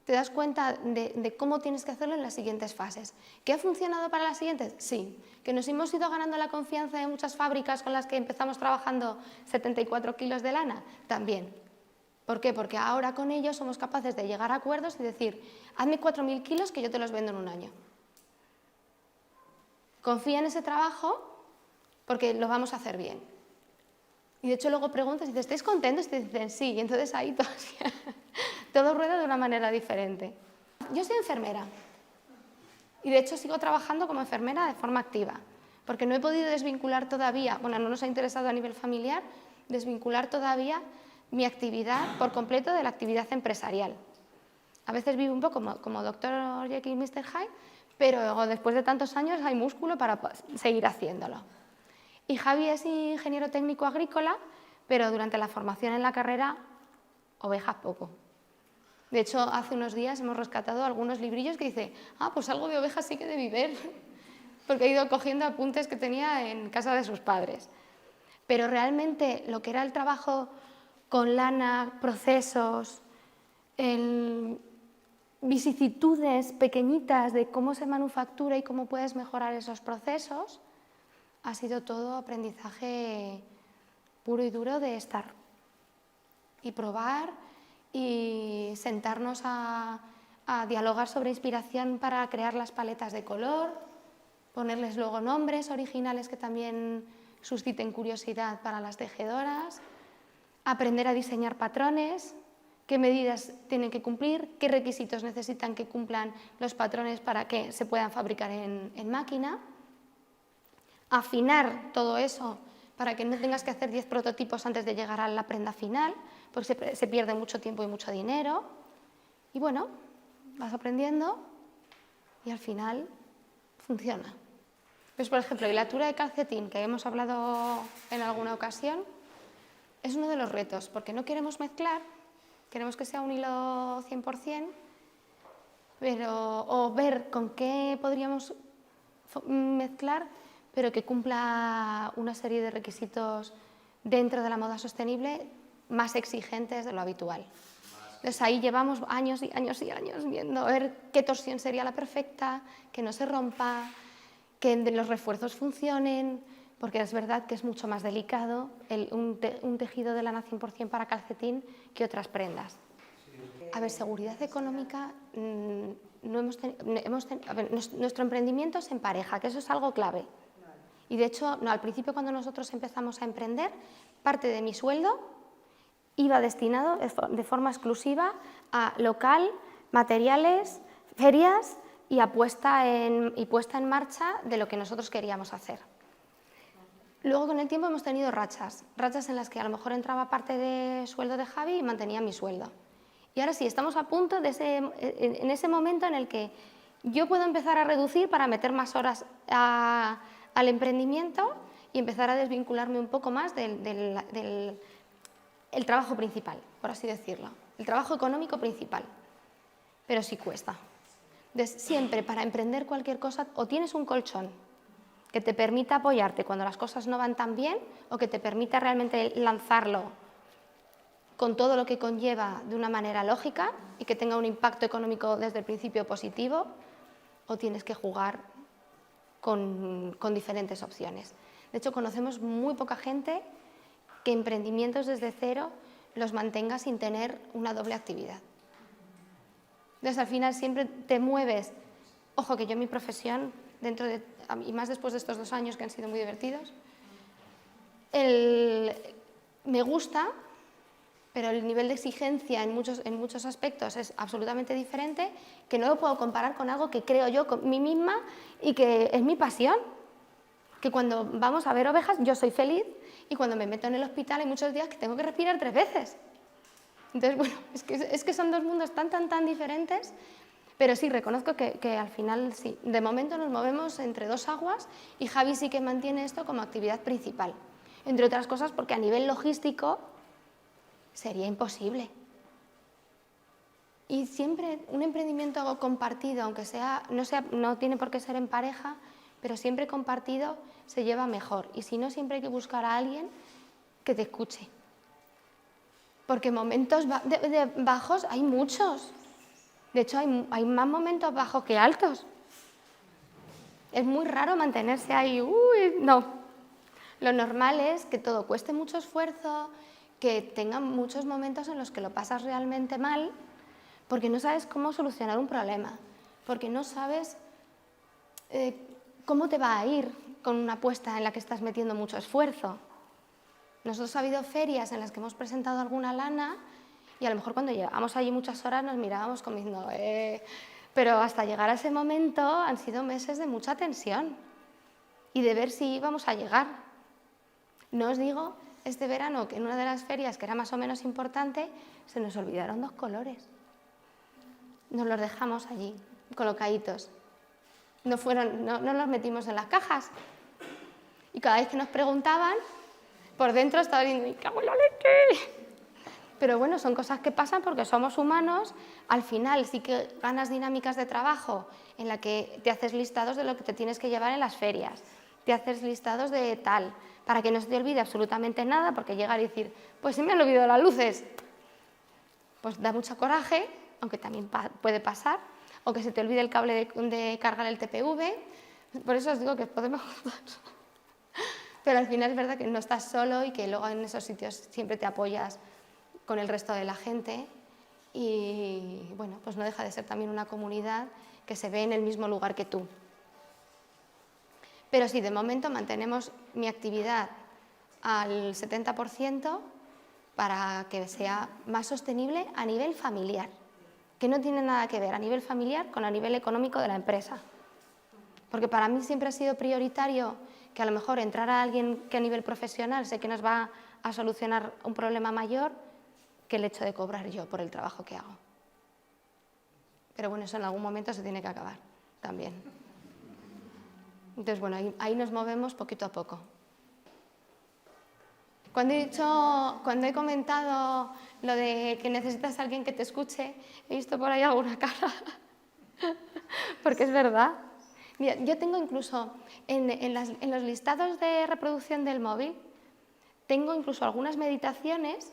te das cuenta de cómo tienes que hacerlo en las siguientes fases. ¿Qué ha funcionado para las siguientes? Sí. ¿Que nos hemos ido ganando la confianza de muchas fábricas con las que empezamos trabajando 74 kilos de lana? También. ¿Por qué? Porque ahora con ellos somos capaces de llegar a acuerdos y decir, hazme 4.000 kilos que yo te los vendo en un año. Confía en ese trabajo porque lo vamos a hacer bien. Y de hecho luego preguntas y dices, ¿estáis contentos? Y te dicen, sí. Y entonces ahí todo rueda de una manera diferente. Yo soy enfermera y de hecho sigo trabajando como enfermera de forma activa, porque no he podido desvincular todavía, bueno, no nos ha interesado a nivel familiar, desvincular todavía mi actividad por completo de la actividad empresarial. A veces vivo un poco como Dr. Jekyll y Mr. Hyde, pero después de tantos años hay músculo para seguir haciéndolo. Y Javi es ingeniero técnico agrícola, pero durante la formación en la carrera, ovejas poco. De hecho, hace unos días hemos rescatado algunos librillos que dice, pues algo de ovejas sí que debí ver, porque he ido cogiendo apuntes que tenía en casa de sus padres. Pero realmente lo que era el trabajo con lana, procesos, vicisitudes pequeñitas de cómo se manufactura y cómo puedes mejorar esos procesos, ha sido todo aprendizaje puro y duro de estar y probar y sentarnos a dialogar sobre inspiración para crear las paletas de color, ponerles luego nombres originales que también susciten curiosidad para las tejedoras, aprender a diseñar patrones, qué medidas tienen que cumplir, qué requisitos necesitan que cumplan los patrones para que se puedan fabricar en máquina, afinar todo eso para que no tengas que hacer 10 prototipos antes de llegar a la prenda final, porque se pierde mucho tiempo y mucho dinero. Y bueno, vas aprendiendo y al final funciona. Pues, por ejemplo, la hilatura de calcetín, que hemos hablado en alguna ocasión, es uno de los retos, porque no queremos mezclar, queremos que sea un hilo 100%, o ver con qué podríamos mezclar, pero que cumpla una serie de requisitos dentro de la moda sostenible más exigentes de lo habitual. Entonces ahí llevamos años y años y años viendo a ver qué torsión sería la perfecta, que no se rompa, que los refuerzos funcionen, porque es verdad que es mucho más delicado un tejido de lana 100% para calcetín que otras prendas. Sí, A ver, seguridad económica, no a ver, nuestro emprendimiento es en pareja, que eso es algo clave. Y de hecho, al principio cuando nosotros empezamos a emprender, parte de mi sueldo iba destinado de forma exclusiva a local, materiales, ferias y puesta en marcha de lo que nosotros queríamos hacer. Luego con el tiempo hemos tenido rachas en las que a lo mejor entraba parte de sueldo de Javi y mantenía mi sueldo. Y ahora sí, estamos a punto en ese momento en el que yo puedo empezar a reducir para meter más horas al emprendimiento y empezar a desvincularme un poco más del trabajo principal, por así decirlo, el trabajo económico principal. Pero sí cuesta. Entonces, siempre para emprender cualquier cosa o tienes un colchón que te permita apoyarte cuando las cosas no van tan bien o que te permita realmente lanzarlo con todo lo que conlleva de una manera lógica y que tenga un impacto económico desde el principio positivo, o tienes que jugar con diferentes opciones. De hecho, conocemos muy poca gente que emprendimientos desde cero los mantenga sin tener una doble actividad. Entonces, al final siempre te mueves. Ojo, que yo en mi profesión, y más después de estos 2 años que han sido muy divertidos, me gusta, pero el nivel de exigencia en muchos aspectos es absolutamente diferente, que no lo puedo comparar con algo que creo yo con mí misma y que es mi pasión. Que cuando vamos a ver ovejas yo soy feliz y cuando me meto en el hospital hay muchos días que tengo que respirar 3 veces. Entonces, bueno, es que son 2 mundos tan diferentes, pero sí, reconozco que al final sí. De momento nos movemos entre 2 aguas y Javi sí que mantiene esto como actividad principal. Entre otras cosas porque a nivel logístico sería imposible. Y siempre un emprendimiento compartido, aunque no tiene por qué ser en pareja, pero siempre compartido se lleva mejor. Y si no, siempre hay que buscar a alguien que te escuche. Porque momentos bajos hay muchos. De hecho, hay más momentos bajos que altos. Es muy raro mantenerse ahí. No. Lo normal es que todo cueste mucho esfuerzo, que tengan muchos momentos en los que lo pasas realmente mal, porque no sabes cómo solucionar un problema, porque no sabes cómo te va a ir con una apuesta en la que estás metiendo mucho esfuerzo. Nosotros ha habido ferias en las que hemos presentado alguna lana y a lo mejor cuando llevamos allí muchas horas nos mirábamos como diciendo pero hasta llegar a ese momento han sido meses de mucha tensión y de ver si íbamos a llegar. No os digo este verano que en una de las ferias que era más o menos importante se nos olvidaron 2 colores. Nos los dejamos allí, colocaditos. No los metimos en las cajas. Y cada vez que nos preguntaban, por dentro estaba diciendo, ¡me cago en la leche! Pero bueno, son cosas que pasan porque somos humanos. Al final sí que ganas dinámicas de trabajo en la que te haces listados de lo que te tienes que llevar en las ferias, te haces listados de tal, para que no se te olvide absolutamente nada, porque llegar y decir, pues se me han olvidado las luces, pues da mucho coraje, aunque también puede pasar, o que se te olvide el cable de cargar el TPV. Por eso os digo que podemos pero al final es verdad que no estás solo y que luego en esos sitios siempre te apoyas con el resto de la gente y bueno, pues no deja de ser también una comunidad que se ve en el mismo lugar que tú. Pero sí, de momento mantenemos mi actividad al 70% para que sea más sostenible a nivel familiar, que no tiene nada que ver a nivel familiar con a nivel económico de la empresa. Porque para mí siempre ha sido prioritario que a lo mejor entrar a alguien que a nivel profesional sé que nos va a solucionar un problema mayor que el hecho de cobrar yo por el trabajo que hago. Pero bueno, eso en algún momento se tiene que acabar también. Entonces, bueno, ahí nos movemos poquito a poco. Cuando he comentado lo de que necesitas a alguien que te escuche, he visto por ahí alguna cara, porque es verdad. Mira, yo tengo incluso en los listados de reproducción del móvil, tengo incluso algunas meditaciones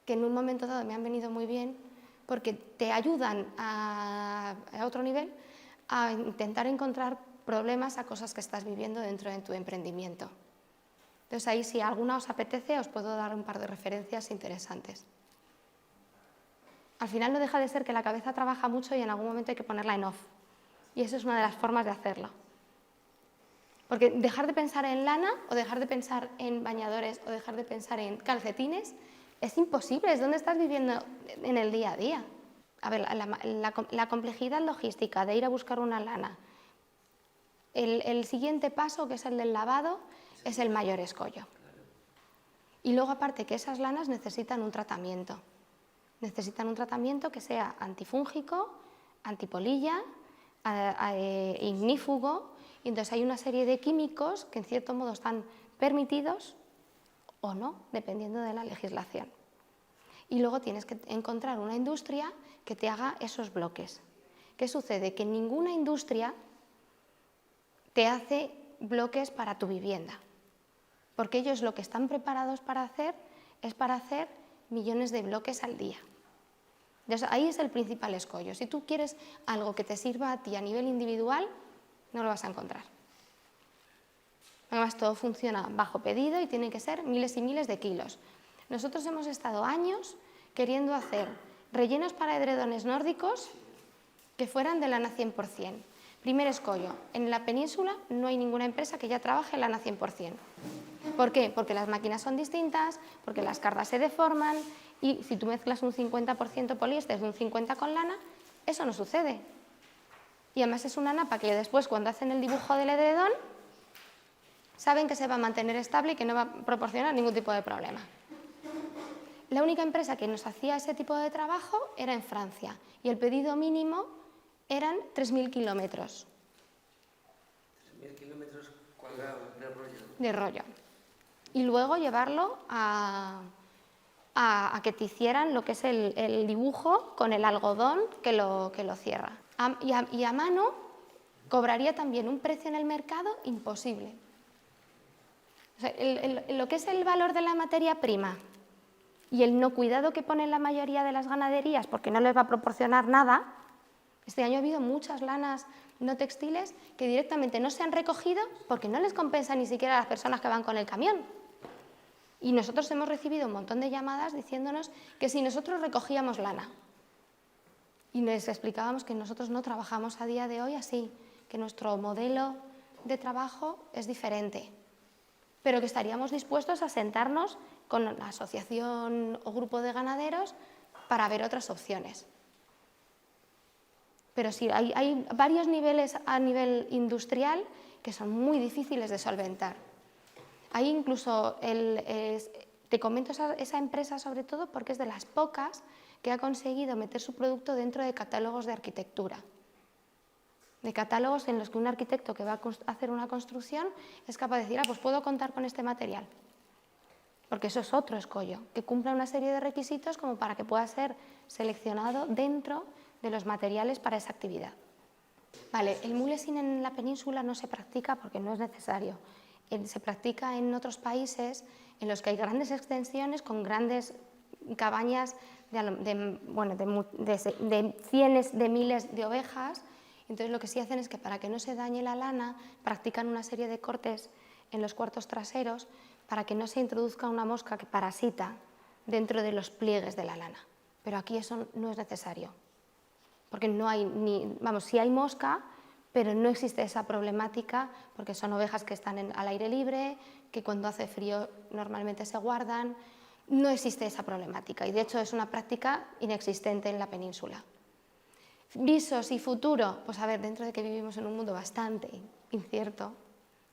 que en un momento dado me han venido muy bien porque te ayudan a otro nivel a intentar encontrar problemas a cosas que estás viviendo dentro de tu emprendimiento. Entonces ahí si alguna os apetece os puedo dar un par de referencias interesantes. Al final no deja de ser que la cabeza trabaja mucho y en algún momento hay que ponerla en off. Y eso es una de las formas de hacerlo. Porque dejar de pensar en lana o dejar de pensar en bañadores o dejar de pensar en calcetines es imposible, es donde estás viviendo en el día a día. A ver, la complejidad logística de ir a buscar una lana. El siguiente paso, que es el del lavado, es el mayor escollo. Y luego, aparte, que esas lanas necesitan un tratamiento. Necesitan un tratamiento que sea antifúngico, antipolilla, ignífugo. Y entonces hay una serie de químicos que en cierto modo están permitidos o no, dependiendo de la legislación. Y luego tienes que encontrar una industria que te haga esos bloques. ¿Qué sucede? Que ninguna industria te hace bloques para tu vivienda, porque ellos lo que están preparados para hacer es para hacer millones de bloques al día. Entonces, ahí es el principal escollo. Si tú quieres algo que te sirva a ti a nivel individual, no lo vas a encontrar. Además, todo funciona bajo pedido y tienen que ser miles y miles de kilos. Nosotros hemos estado años queriendo hacer rellenos para edredones nórdicos que fueran de lana 100%. Primer escollo, en la península no hay ninguna empresa que ya trabaje lana 100%. ¿Por qué? Porque las máquinas son distintas, porque las cardas se deforman y si tú mezclas un 50% poliéster de un 50% con lana, eso no sucede. Y además es una napa que después, cuando hacen el dibujo del edredón, saben que se va a mantener estable y que no va a proporcionar ningún tipo de problema. La única empresa que nos hacía ese tipo de trabajo era en Francia y el pedido mínimo eran 3.000 kilómetros. 3.000 kilómetros cuadrados de rollo. De rollo. Y luego llevarlo a que te hicieran lo que es el dibujo con el algodón que lo cierra. Y a mano cobraría también un precio en el mercado imposible. O sea, lo que es el valor de la materia prima y el no cuidado que ponen la mayoría de las ganaderías porque no les va a proporcionar nada. Este año ha habido muchas lanas no textiles que directamente no se han recogido porque no les compensa ni siquiera a las personas que van con el camión. Y nosotros hemos recibido un montón de llamadas diciéndonos que si nosotros recogíamos lana. Y les explicábamos que nosotros no trabajamos a día de hoy así, que nuestro modelo de trabajo es diferente, pero que estaríamos dispuestos a sentarnos con la asociación o grupo de ganaderos para ver otras opciones. Pero sí, hay varios niveles a nivel industrial que son muy difíciles de solventar. Hay incluso, te comento esa empresa sobre todo porque es de las pocas que ha conseguido meter su producto dentro de catálogos de arquitectura. De catálogos en los que un arquitecto que va a hacer una construcción es capaz de decir, pues puedo contar con este material. Porque eso es otro escollo, que cumpla una serie de requisitos como para que pueda ser seleccionado dentro de los materiales para esa actividad. Vale, el mulesing en la península no se practica porque no es necesario. Se practica en otros países en los que hay grandes extensiones con grandes cabañas de cientos de miles de ovejas. Entonces lo que sí hacen es que para que no se dañe la lana practican una serie de cortes en los cuartos traseros para que no se introduzca una mosca que parasita dentro de los pliegues de la lana. Pero aquí eso no es necesario, porque no hay sí hay mosca, pero no existe esa problemática porque son ovejas que están al aire libre, que cuando hace frío normalmente se guardan. No existe esa problemática y de hecho es una práctica inexistente en la península. Visos y futuro, pues a ver, dentro de que vivimos en un mundo bastante incierto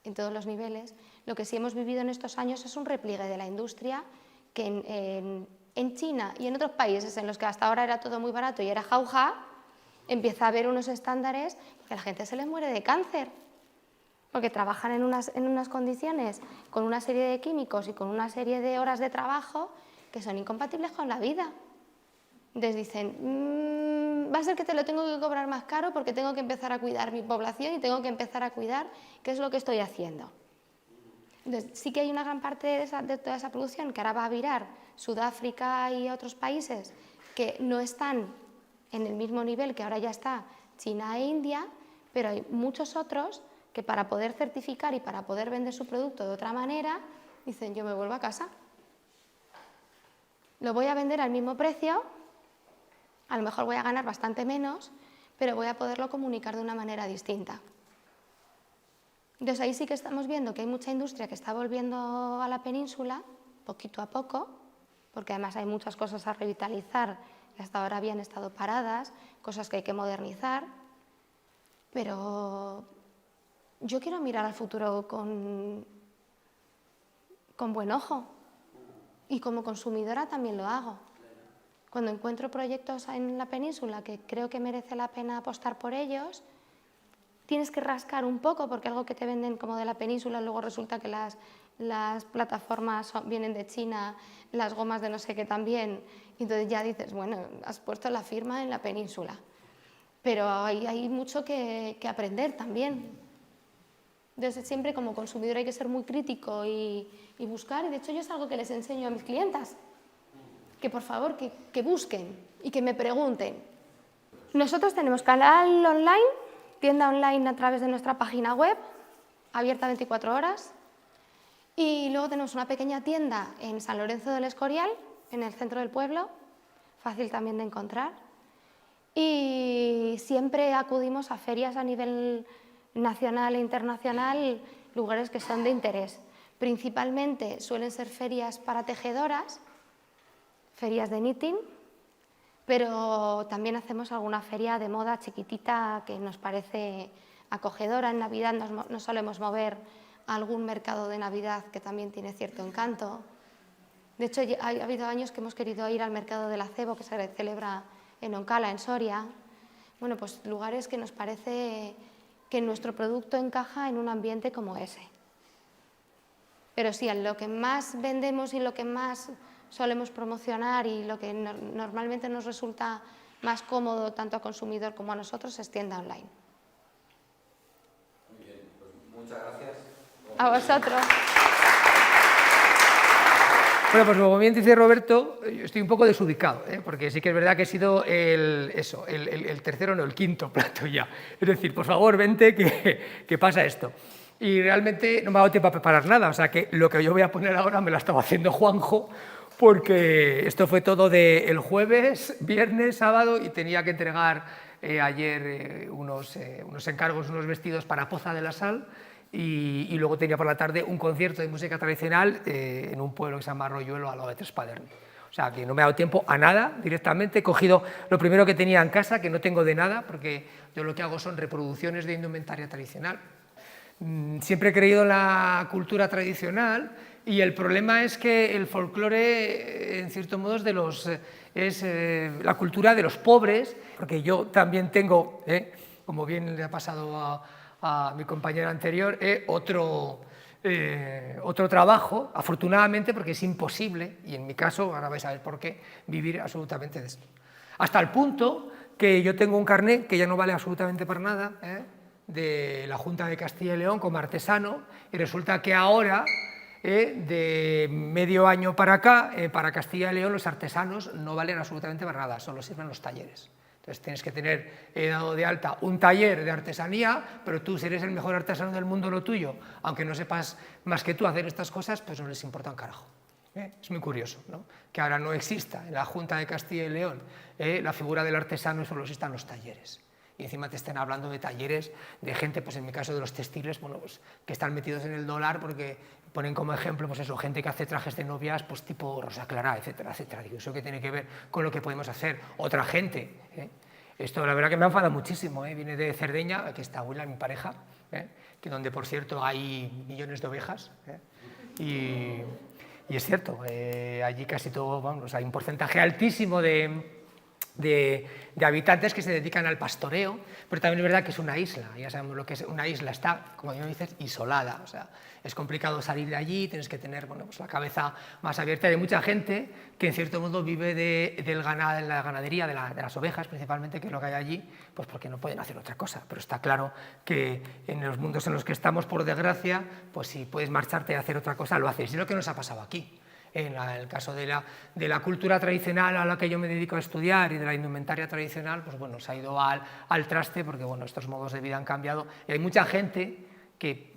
en todos los niveles, lo que sí hemos vivido en estos años es un repliegue de la industria que en China y en otros países en los que hasta ahora era todo muy barato y era jauja, empieza a haber unos estándares que a la gente se les muere de cáncer, porque trabajan en unas condiciones con una serie de químicos y con una serie de horas de trabajo que son incompatibles con la vida. Entonces dicen, va a ser que te lo tengo que cobrar más caro porque tengo que empezar a cuidar mi población y tengo que empezar a cuidar qué es lo que estoy haciendo. Entonces, sí que hay una gran parte de toda esa producción que ahora va a virar Sudáfrica y otros países que no están en el mismo nivel que ahora ya está China e India, pero hay muchos otros que para poder certificar y para poder vender su producto de otra manera, dicen, yo me vuelvo a casa. Lo voy a vender al mismo precio A lo mejor voy a ganar bastante menos, pero voy a poderlo comunicar de una manera distinta. Entonces ahí sí que estamos viendo que hay mucha industria que está volviendo a la península, poquito a poco, porque además hay muchas cosas a revitalizar que hasta ahora habían estado paradas, cosas que hay que modernizar, pero yo quiero mirar al futuro con buen ojo, y como consumidora también lo hago. Cuando encuentro proyectos en la península que creo que merece la pena apostar por ellos, tienes que rascar un poco, porque algo que te venden como de la península, luego resulta que las plataformas vienen de China, las gomas de no sé qué también, y entonces ya dices, bueno, has puesto la firma en la península. Pero hay mucho que aprender también. Entonces siempre como consumidor hay que ser muy crítico y buscar, y de hecho yo es algo que les enseño a mis clientas, que por favor que busquen y que me pregunten. Nosotros tenemos canal online, tienda online a través de nuestra página web, abierta 24 horas, y luego tenemos una pequeña tienda en San Lorenzo del Escorial, en el centro del pueblo, fácil también de encontrar, y siempre acudimos a ferias a nivel nacional e internacional, lugares que son de interés. Principalmente suelen ser ferias para tejedoras, ferias de knitting, pero también hacemos alguna feria de moda chiquitita que nos parece acogedora. En Navidad nos solemos mover a algún mercado de Navidad que también tiene cierto encanto. De hecho, ha habido años que hemos querido ir al mercado del acebo, que se celebra en Oncala, en Soria. Bueno, pues lugares que nos parece que nuestro producto encaja en un ambiente como ese. Pero sí, lo que más vendemos y lo que más solemos promocionar y lo que normalmente nos resulta más cómodo tanto a consumidor como a nosotros es tienda online. Muy bien, pues muchas gracias. A vosotros. Bueno, pues como bien dice Roberto, yo estoy un poco desubicado, porque sí que es verdad que he sido el tercero, no, el quinto plato ya. Es decir, por favor, vente, que pasa esto. Y realmente no me ha dado tiempo a preparar nada, o sea que lo que yo voy a poner ahora me lo estaba haciendo Juanjo, porque esto fue todo del jueves, viernes, sábado, y tenía que entregar ayer unos encargos, unos vestidos para Poza de la Sal, y luego tenía por la tarde un concierto de música tradicional en un pueblo que se llama Arroyuelo, al lado de Trespadern. O sea, que no me ha dado tiempo a nada directamente. He cogido lo primero que tenía en casa, que no tengo de nada, porque yo lo que hago son reproducciones de indumentaria tradicional. Siempre he creído en la cultura tradicional, y el problema es que el folclore, en cierto modo, es la cultura de los pobres, porque yo también tengo, como bien le ha pasado a mi compañera anterior, otro trabajo, afortunadamente, porque es imposible, y en mi caso, ahora vais a ver por qué, vivir absolutamente de esto. Hasta el punto que yo tengo un carnet que ya no vale absolutamente para nada, de la Junta de Castilla y León como artesano, y resulta que ahora, de medio año para acá, para Castilla y León los artesanos no valen absolutamente para nada, solo sirven los talleres. Entonces tienes que tener dado de alta un taller de artesanía, pero tú, si eres el mejor artesano del mundo, lo tuyo, aunque no sepas más que tú hacer estas cosas, pues no les importa un carajo. Es muy curioso, ¿no?, que ahora no exista en la Junta de Castilla y León la figura del artesano y solo existan los talleres. Y encima te estén hablando de talleres de gente, pues en mi caso de los textiles, bueno, pues, que están metidos en el dólar porque ponen como ejemplo, pues eso, gente que hace trajes de novias, pues tipo Rosa Clara, etcétera, etcétera. Digo, ¿eso qué tiene que ver con lo que podemos hacer otra gente? Esto la verdad que me ha enfadado muchísimo, viene de Cerdeña, aquí está Willa, mi pareja, que donde por cierto hay millones de ovejas, y es cierto, allí casi todo, vamos, hay un porcentaje altísimo de habitantes que se dedican al pastoreo, pero también es verdad que es una isla, ya sabemos lo que es una isla, está, como yo dices, isolada, o sea, es complicado salir de allí, tienes que tener, bueno, pues la cabeza más abierta. Hay mucha gente que en cierto modo vive de la ganadería, de las ovejas principalmente, que es lo que hay allí, pues porque no pueden hacer otra cosa, pero está claro que en los mundos en los que estamos, por desgracia, pues si puedes marcharte a hacer otra cosa, lo haces, y es lo que nos ha pasado aquí. En el caso de la cultura tradicional a la que yo me dedico a estudiar y de la indumentaria tradicional, pues bueno, se ha ido al traste porque bueno, estos modos de vida han cambiado y hay mucha gente,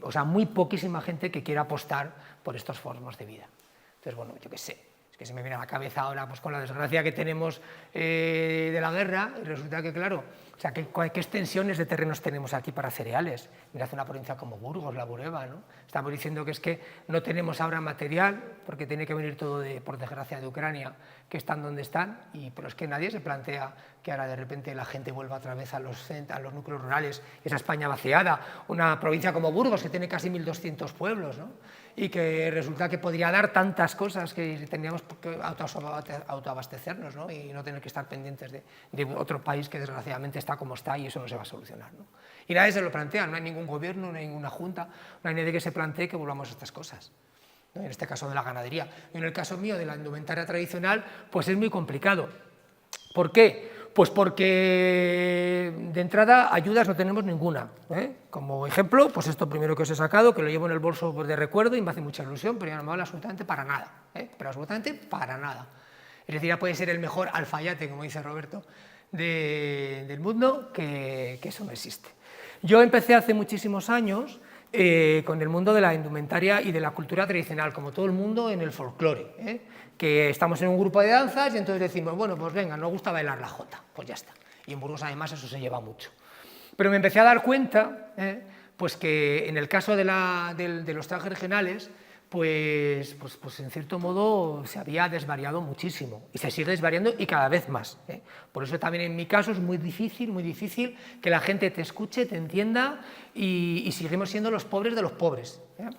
o sea, muy poquísima gente que quiera apostar por estas formas de vida. Entonces, bueno, yo qué sé, Es que se me viene a la cabeza ahora pues, con la desgracia que tenemos de la guerra, y resulta que, claro, o sea, ¿qué extensiones de terrenos tenemos aquí para cereales? Mirad una provincia como Burgos, la Bureba, ¿no? Estamos diciendo que es que no tenemos ahora material, porque tiene que venir todo, por desgracia, de Ucrania, que están donde están, pero es que nadie se plantea que ahora de repente la gente vuelva otra vez a los núcleos rurales, esa España vaciada, una provincia como Burgos, que tiene casi 1.200 pueblos, ¿no? Y que resulta que podría dar tantas cosas que tendríamos que autoabastecernos, ¿no? Y no tener que estar pendientes de otro país que desgraciadamente está como está y eso no se va a solucionar, ¿no? Y nadie se lo plantea, no hay ningún gobierno, no hay ninguna junta, no hay nadie que se plantee que volvamos a estas cosas, ¿no? En este caso de la ganadería. Y en el caso mío de la indumentaria tradicional, pues es muy complicado. ¿Por qué? Pues porque de entrada ayudas no tenemos ninguna, ¿eh? Como ejemplo, pues esto primero que os he sacado, que lo llevo en el bolso pues, de recuerdo y me hace mucha ilusión, pero ya no me vale absolutamente para nada, ¿eh? Pero absolutamente para nada. Es decir, ya puede ser el mejor alfayate, como dice Roberto, del mundo, que eso no existe. Yo empecé hace muchísimos años con el mundo de la indumentaria y de la cultura tradicional, como todo el mundo en el folclore, ¿eh? Que estamos en un grupo de danzas y entonces decimos, bueno, pues venga, nos gusta bailar la jota, pues ya está. Y en Burgos además eso se lleva mucho. Pero me empecé a dar cuenta, pues que en el caso de los trajes regionales, pues en cierto modo se había desvariado muchísimo y se sigue desvariando y cada vez más, ¿eh? Por eso también en mi caso es muy difícil que la gente te escuche, te entienda y seguimos siendo los pobres de los pobres, ¿eh?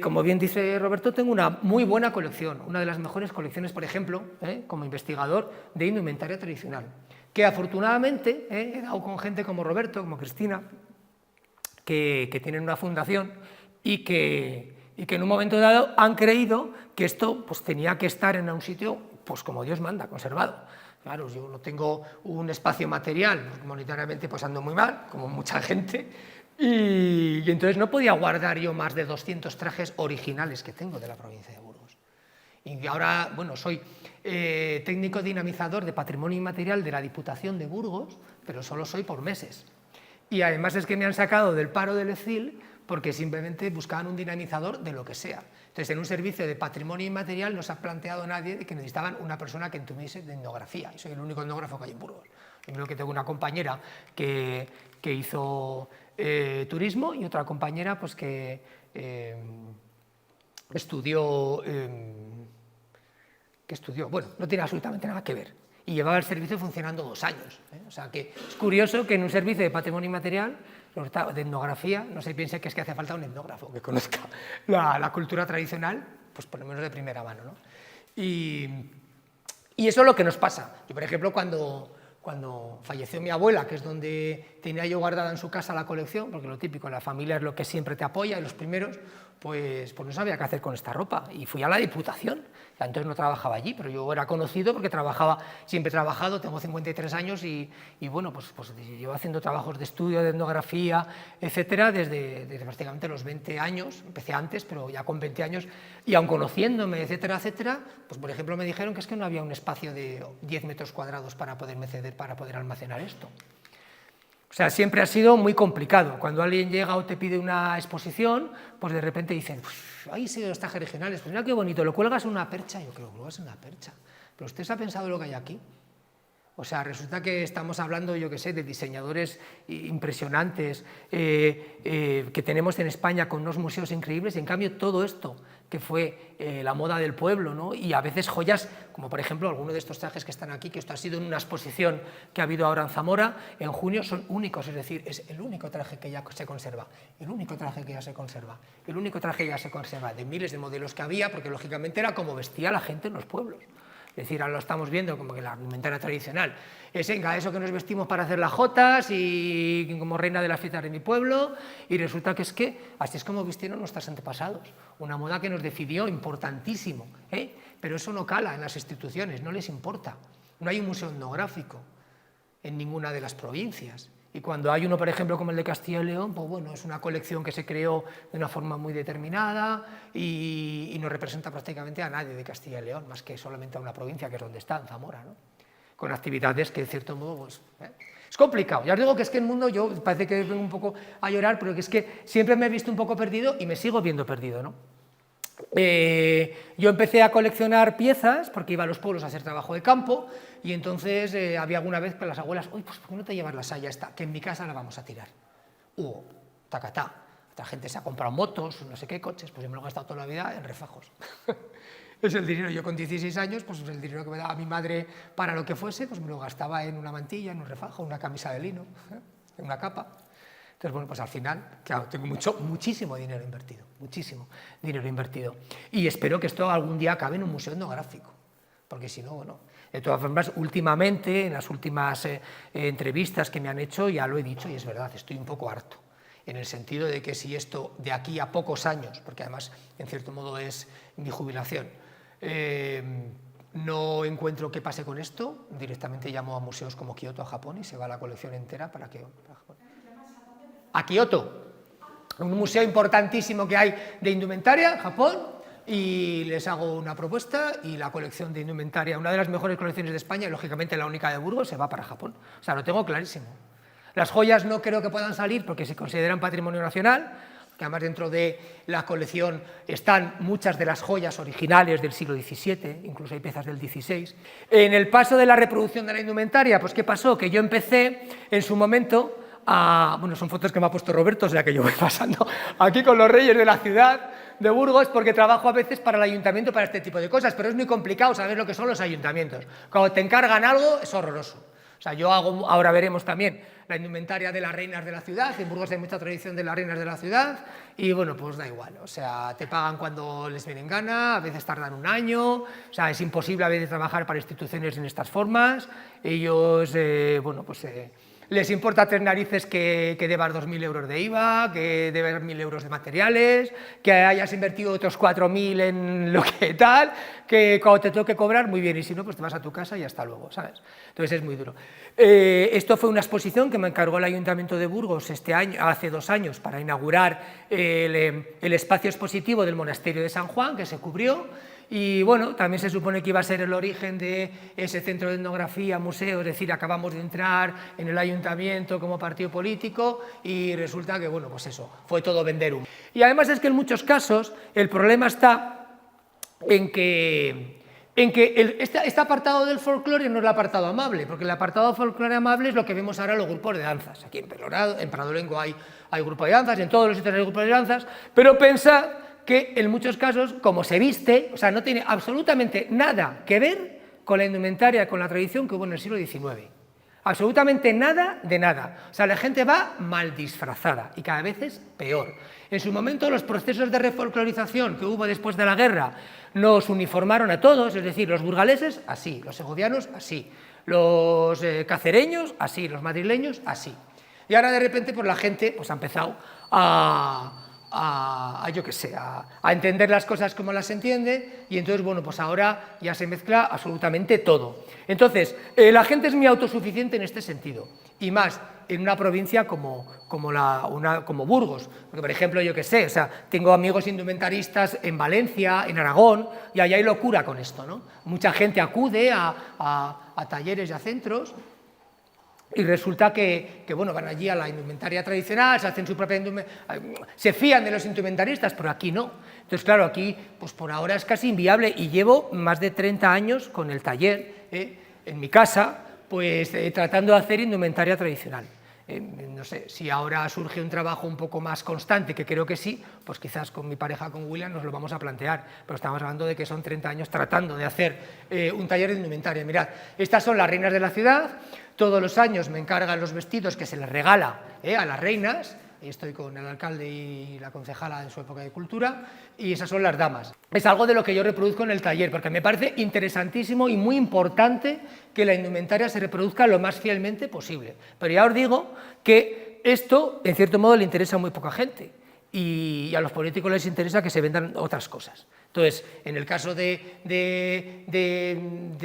Como bien dice Roberto, tengo una muy buena colección, una de las mejores colecciones, por ejemplo, como investigador de indumentaria tradicional, que afortunadamente he dado con gente como Roberto, como Cristina, que tienen una fundación y que en un momento dado han creído que esto pues, tenía que estar en un sitio, pues como Dios manda, conservado. Claro, yo no tengo un espacio material, monetariamente pues ando muy mal, como mucha gente, y entonces no podía guardar yo más de 200 trajes originales que tengo de la provincia de Burgos. Y ahora, bueno, soy técnico dinamizador de patrimonio inmaterial de la Diputación de Burgos, pero solo soy por meses. Y además es que me han sacado del paro del ECIL porque simplemente buscaban un dinamizador de lo que sea. Entonces, en un servicio de patrimonio inmaterial no se ha planteado nadie de que necesitaban una persona que entumiese de etnografía. Y soy el único etnógrafo que hay en Burgos. Yo creo que tengo una compañera que hizo turismo y otra compañera pues, que estudió, bueno, no tiene absolutamente nada que ver. Y llevaba el servicio funcionando 2 años. O sea que es curioso que en un servicio de patrimonio inmaterial, de etnografía, no se piense que es que hace falta un etnógrafo que conozca la cultura tradicional, pues por lo menos de primera mano, ¿no? Y eso es lo que nos pasa. Yo, por ejemplo, cuando falleció mi abuela, que es donde tenía yo guardada en su casa la colección, porque lo típico, la familia es lo que siempre te apoya, y los primeros, pues no sabía qué hacer con esta ropa, y fui a la Diputación. Entonces no trabajaba allí, pero yo era conocido porque siempre he trabajado, tengo 53 años y bueno, pues llevo haciendo trabajos de estudio, de etnografía, etcétera, desde prácticamente los 20 años, empecé antes, pero ya con 20 años, y aun conociéndome, etcétera, etcétera, pues por ejemplo me dijeron que es que no había un espacio de 10 metros cuadrados para poderme ceder, para poder almacenar esto. O sea, siempre ha sido muy complicado. Cuando alguien llega o te pide una exposición, pues de repente dicen, ¡ay, sí, los trajes regionales! Pues mira qué bonito, lo cuelgas en una percha. Yo creo que lo cuelgas en una percha. ¿Pero usted se ha pensado lo que hay aquí? O sea, resulta que estamos hablando, yo qué sé, de diseñadores impresionantes que tenemos en España con unos museos increíbles, y en cambio todo esto que fue la moda del pueblo, ¿no? Y a veces joyas, como por ejemplo alguno de estos trajes que están aquí, que esto ha sido en una exposición que ha habido ahora en Zamora, en junio, son únicos, es decir, es el único traje que ya se conserva, el único traje que ya se conserva, el único traje que ya se conserva, de miles de modelos que había, porque lógicamente era como vestía la gente en los pueblos. Es decir, ahora lo estamos viendo como que la indumentaria tradicional es, venga, eso que nos vestimos para hacer las jotas y como reina de las fiestas de mi pueblo, y resulta que es que así es como vistieron nuestros antepasados, una moda que nos decidió importantísimo, pero eso no cala en las instituciones, no les importa. No hay un museo etnográfico en ninguna de las provincias. Y cuando hay uno, por ejemplo, como el de Castilla y León, pues bueno, es una colección que se creó de una forma muy determinada y no representa prácticamente a nadie de Castilla y León, más que solamente a una provincia, que es donde está, en Zamora, ¿no? Con actividades que, de cierto modo, pues, es complicado. Ya os digo que es que el mundo, yo parece que vengo un poco a llorar, pero que es que siempre me he visto un poco perdido y me sigo viendo perdido, ¿no? yo empecé a coleccionar piezas porque iba a los pueblos a hacer trabajo de campo y entonces había alguna vez que las abuelas, uy, pues ¿por qué no te llevas la saya esta? Que en mi casa la vamos a tirar. Tacatá. Otra gente se ha comprado motos, no sé qué, coches, pues yo me lo he gastado toda la vida en refajos. Es el dinero, yo con 16 años, pues el dinero que me daba mi madre para lo que fuese, pues me lo gastaba en una mantilla, en un refajo, en una camisa de lino, en una capa. Entonces, bueno, pues al final, claro, tengo muchísimo dinero invertido, muchísimo dinero invertido. Y espero que esto algún día acabe en un museo etnográfico, porque si no, bueno. De todas formas, últimamente, en las últimas entrevistas que me han hecho, ya lo he dicho y es verdad, estoy un poco harto, en el sentido de que si esto de aquí a pocos años, porque además, en cierto modo, es mi jubilación, no encuentro qué pase con esto, directamente llamo a museos como Kioto, a Japón, y se va la colección entera para Japón. A Kioto, un museo importantísimo que hay de indumentaria en Japón, y les hago una propuesta y la colección de indumentaria, una de las mejores colecciones de España, y lógicamente la única de Burgos, se va para Japón. O sea, lo tengo clarísimo. Las joyas no creo que puedan salir porque se consideran patrimonio nacional, que además dentro de la colección están muchas de las joyas originales del siglo XVII, incluso hay piezas del XVI. En el paso de la reproducción de la indumentaria, pues ¿qué pasó? Que yo empecé en su momento bueno, son fotos que me ha puesto Roberto, o sea que yo voy pasando aquí con los reyes de la ciudad de Burgos, porque trabajo a veces para el ayuntamiento para este tipo de cosas, pero es muy complicado saber lo que son los ayuntamientos. Cuando te encargan algo es horroroso. O sea, yo hago, ahora veremos también, la indumentaria de las reinas de la ciudad. En Burgos hay mucha tradición de las reinas de la ciudad y bueno, pues da igual. O sea, te pagan cuando les viene en gana, a veces tardan un año, o sea, es imposible a veces trabajar para instituciones en estas formas. Ellos, bueno, pues les importa tres narices que debas 2.000 euros de IVA, que debas 1.000 euros de materiales, que hayas invertido otros 4.000 en lo que tal, que cuando te toque cobrar, muy bien, y si no, pues te vas a tu casa y hasta luego, ¿sabes? Entonces es muy duro. Esto fue una exposición que me encargó el Ayuntamiento de Burgos este año, hace 2 años, para inaugurar el espacio expositivo del Monasterio de San Juan, que se cubrió. Y bueno, también se supone que iba a ser el origen de ese centro de etnografía, museo, es decir, acabamos de entrar en el ayuntamiento como partido político y resulta que, bueno, pues eso, fue todo vender humo. Y además es que en muchos casos el problema está en que este apartado del folclore no es el apartado amable, porque el apartado folclore amable es lo que vemos ahora en los grupos de danzas. Aquí en Pradolengo hay grupos de danzas, en todos los sitios hay grupos de danzas, pero pensad que en muchos casos, como se viste, o sea, no tiene absolutamente nada que ver con la indumentaria, con la tradición que hubo en el siglo XIX. Absolutamente nada de nada. O sea, la gente va mal disfrazada y cada vez es peor. En su momento, los procesos de refolclorización que hubo después de la guerra nos uniformaron a todos, es decir, los burgaleses así, los segovianos así, los cacereños así, los madrileños así. Y ahora de repente pues la gente pues, ha empezado yo qué sé, a entender las cosas como las entiende y entonces, bueno, pues ahora ya se mezcla absolutamente todo. Entonces, la gente es muy autosuficiente en este sentido y más en una provincia como Burgos, porque por ejemplo, yo qué sé, o sea, tengo amigos indumentaristas en Valencia, en Aragón, y allá hay locura con esto, ¿no? Mucha gente acude a talleres y a centros. Y resulta que bueno, van allí a la indumentaria tradicional, se hacen su propia indumentaria, se fían de los indumentaristas, pero aquí no. Entonces, claro, aquí pues por ahora es casi inviable y llevo más de 30 años con el taller en mi casa, pues tratando de hacer indumentaria tradicional. No sé, si ahora surge un trabajo un poco más constante, que creo que sí, pues quizás con mi pareja, con William, nos lo vamos a plantear, pero estamos hablando de que son 30 años tratando de hacer un taller de indumentaria. Mirad, estas son las reinas de la ciudad, todos los años me encargan los vestidos que se les regala a las reinas, estoy con el alcalde y la concejala en su época de cultura, y esas son las damas. Es algo de lo que yo reproduzco en el taller, porque me parece interesantísimo y muy importante que la indumentaria se reproduzca lo más fielmente posible. Pero ya os digo que esto, en cierto modo, le interesa a muy poca gente, y a los políticos les interesa que se vendan otras cosas. Entonces, en el caso de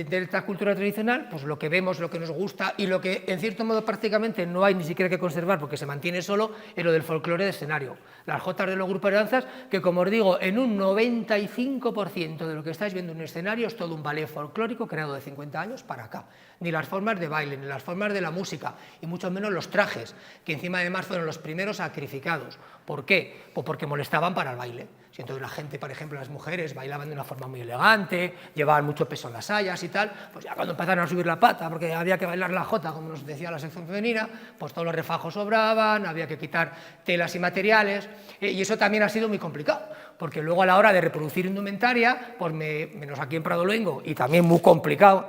esta cultura tradicional, pues lo que vemos, lo que nos gusta y lo que en cierto modo prácticamente no hay ni siquiera que conservar porque se mantiene solo es lo del folclore de escenario. Las jotas de los grupos de danzas, que como os digo, en un 95% de lo que estáis viendo en un escenario es todo un ballet folclórico creado de 50 años para acá. Ni las formas de baile, ni las formas de la música, y mucho menos los trajes, que encima además fueron los primeros sacrificados. ¿Por qué? Pues porque molestaban para el baile. Si entonces la gente, por ejemplo, las mujeres bailaban de una forma muy elegante, llevaban mucho peso en las sayas y tal, pues ya cuando empezaron a subir la pata, porque había que bailar la jota, como nos decía la sección femenina, pues todos los refajos sobraban, había que quitar telas y materiales, y eso también ha sido muy complicado, porque luego a la hora de reproducir indumentaria, pues menos aquí en Prado Luengo, y también muy complicado,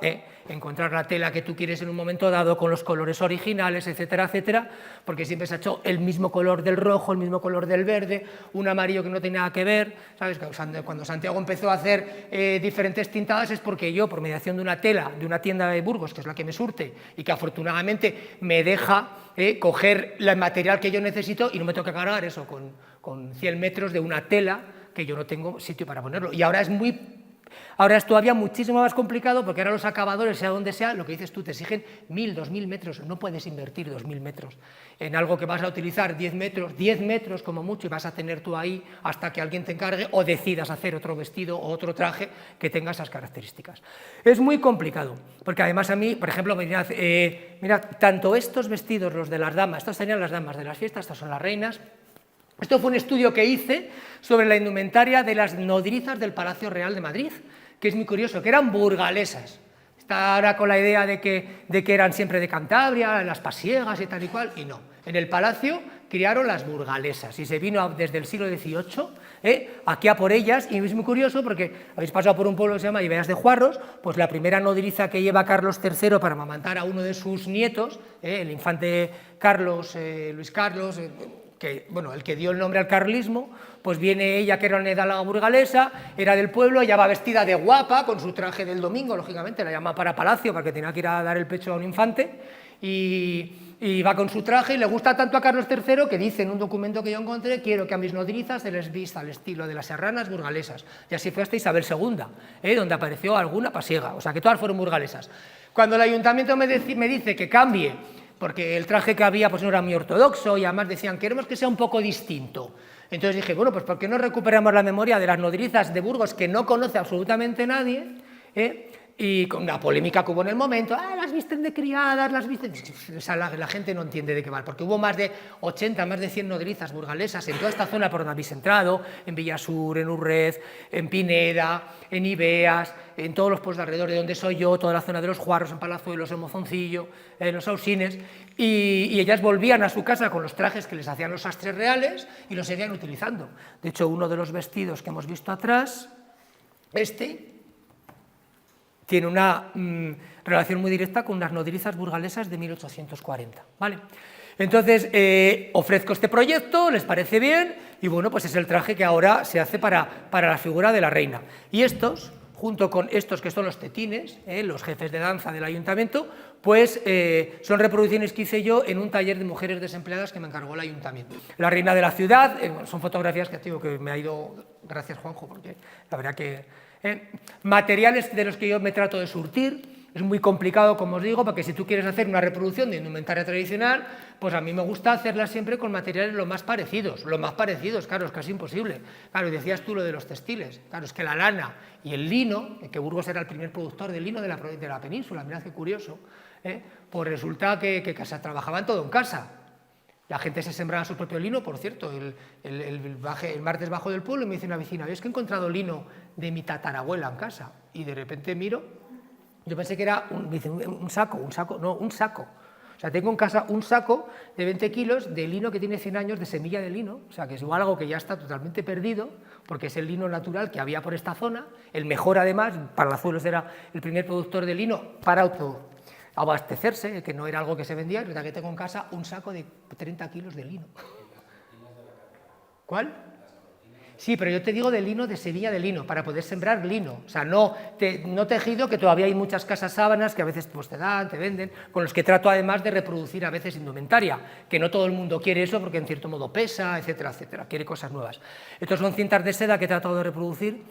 encontrar la tela que tú quieres en un momento dado con los colores originales, etcétera, etcétera, porque siempre se ha hecho el mismo color del rojo, el mismo color del verde, un amarillo que no tiene nada que ver, ¿sabes? Cuando Santiago empezó a hacer diferentes tintadas es porque yo, por mediación de una tela de una tienda de Burgos, que es la que me surte y que afortunadamente me deja coger el material que yo necesito y no me tengo que cargar eso con 100 metros de una tela que yo no tengo sitio para ponerlo. Y ahora es todavía muchísimo más complicado porque ahora los acabadores, sea donde sea, lo que dices tú, te exigen 1000, 2000 metros, no puedes invertir 2000 metros en algo que vas a utilizar 10 metros como mucho y vas a tener tú ahí hasta que alguien te encargue o decidas hacer otro vestido o otro traje que tenga esas características. Es muy complicado, porque además a mí, por ejemplo, mirad, tanto estos vestidos, los de las damas, estos serían las damas de las fiestas, estas son las reinas. Esto fue un estudio que hice sobre la indumentaria de las nodrizas del Palacio Real de Madrid, que es muy curioso, que eran burgalesas. Está ahora con la idea de que eran siempre de Cantabria, las pasiegas y tal y cual, y no. En el palacio criaron las burgalesas y se vino desde el siglo XVIII aquí a por ellas, y es muy curioso porque habéis pasado por un pueblo que se llama Ibeas de Juarros, pues la primera nodriza que lleva Carlos III para amamantar a uno de sus nietos, el infante Carlos, Luis Carlos, el que dio el nombre al carlismo, pues viene ella, que era una hidalga burgalesa, era del pueblo, ella va vestida de guapa, con su traje del domingo, lógicamente, la llama para palacio, porque tenía que ir a dar el pecho a un infante, y va con su traje, y le gusta tanto a Carlos III que dice en un documento que yo encontré: quiero que a mis nodrizas se les vista al estilo de las serranas burgalesas. Y así fue hasta Isabel II, donde apareció alguna pasiega, o sea que todas fueron burgalesas. Cuando el ayuntamiento me dice que cambie, porque el traje que había pues no era muy ortodoxo y además decían queremos que sea un poco distinto. Entonces dije, bueno, pues ¿por qué no recuperamos la memoria de las nodrizas de Burgos que no conoce absolutamente nadie? Y con la polémica que hubo en el momento, las visten de criadas, las visten... La gente no entiende de qué va, porque hubo más de 80, más de 100 nodrizas burgalesas en toda esta zona por donde habéis entrado, en Villasur, en Urrez, en Pineda, en Ibeas, en todos los pueblos de alrededor de donde soy yo, toda la zona de los Juarros, en Palazuelos, en Mozoncillo, en los Ausines, y ellas volvían a su casa con los trajes que les hacían los sastres reales y los seguían utilizando. De hecho, uno de los vestidos que hemos visto atrás, tiene una relación muy directa con unas nodrizas burgalesas de 1840, ¿vale? Entonces, ofrezco este proyecto, les parece bien, y bueno, pues es el traje que ahora se hace para la figura de la reina. Y estos, junto con estos que son los tetines, los jefes de danza del ayuntamiento, pues son reproducciones que hice yo en un taller de mujeres desempleadas que me encargó el ayuntamiento. La reina de la ciudad, son fotografías que digo que me ha ido, gracias Juanjo, porque la verdad que... materiales de los que yo me trato de surtir, es muy complicado, como os digo, porque si tú quieres hacer una reproducción de indumentaria tradicional, pues a mí me gusta hacerla siempre con materiales lo más parecidos, claro, es casi imposible. Claro, y decías tú lo de los textiles, claro, es que la lana y el lino, que Burgos era el primer productor de lino de la península, mirad qué curioso, pues resulta que se trabajaban todo en casa. La gente se sembraba su propio lino, por cierto. El martes bajo del pueblo y me dice una vecina, ¿ves que he encontrado lino de mi tatarabuela en casa? Y de repente miro, yo pensé que era un saco. O sea, tengo en casa un saco de 20 kilos de lino que tiene 100 años de semilla de lino, o sea, que es igual algo que ya está totalmente perdido, porque es el lino natural que había por esta zona, el mejor además, Palazuelos era el primer productor de lino para abastecerse, que no era algo que se vendía, y verdad que tengo en casa un saco de 30 kilos de lino. ¿Cuál? Sí, pero yo te digo de lino, de semilla de lino, para poder sembrar lino, o sea, no tejido, que todavía hay muchas casas sábanas que a veces pues, te dan, te venden, con los que trato además de reproducir a veces indumentaria, que no todo el mundo quiere eso porque en cierto modo pesa, etcétera, etcétera, quiere cosas nuevas. Estos son cintas de seda que he tratado de reproducir,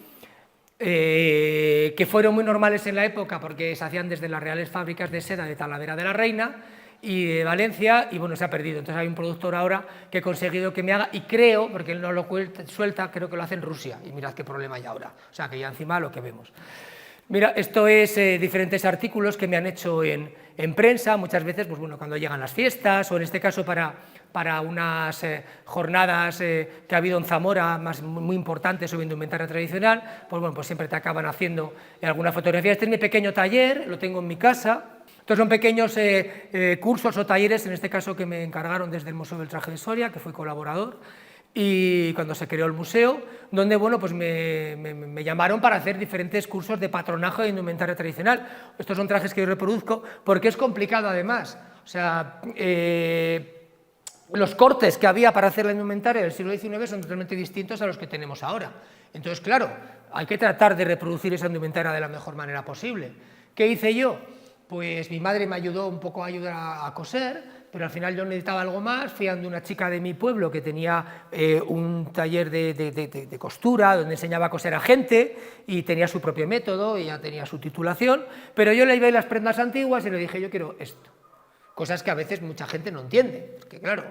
que fueron muy normales en la época porque se hacían desde las reales fábricas de seda de Talavera de la Reina y de Valencia, y bueno, se ha perdido. Entonces hay un productor ahora que he conseguido que me haga, y creo, porque él no lo suelta, creo que lo hace en Rusia, y mirad qué problema hay ahora, o sea que ya encima lo que vemos. Mira, esto es diferentes artículos que me han hecho en prensa, muchas veces pues bueno, cuando llegan las fiestas, o en este caso para unas jornadas que ha habido en Zamora muy importantes sobre indumentaria tradicional, pues bueno, pues siempre te acaban haciendo alguna fotografía. Este es mi pequeño taller, lo tengo en mi casa. Estos son pequeños cursos o talleres, en este caso que me encargaron desde el Museo del Traje de Soria, que fui colaborador, y cuando se creó el museo, donde bueno, pues me llamaron para hacer diferentes cursos de patronaje de indumentaria tradicional. Estos son trajes que yo reproduzco porque es complicado además. O sea, los cortes que había para hacer la indumentaria del siglo XIX son totalmente distintos a los que tenemos ahora. Entonces, claro, hay que tratar de reproducir esa indumentaria de la mejor manera posible. ¿Qué hice yo? Pues mi madre me ayudó un poco a ayudar a coser, pero al final yo necesitaba algo más, fui a una chica de mi pueblo que tenía un taller de costura, donde enseñaba a coser a gente, y tenía su propio método, y ya tenía su titulación, pero yo le llevé las prendas antiguas y le dije, yo quiero esto. Cosas que a veces mucha gente no entiende, porque claro,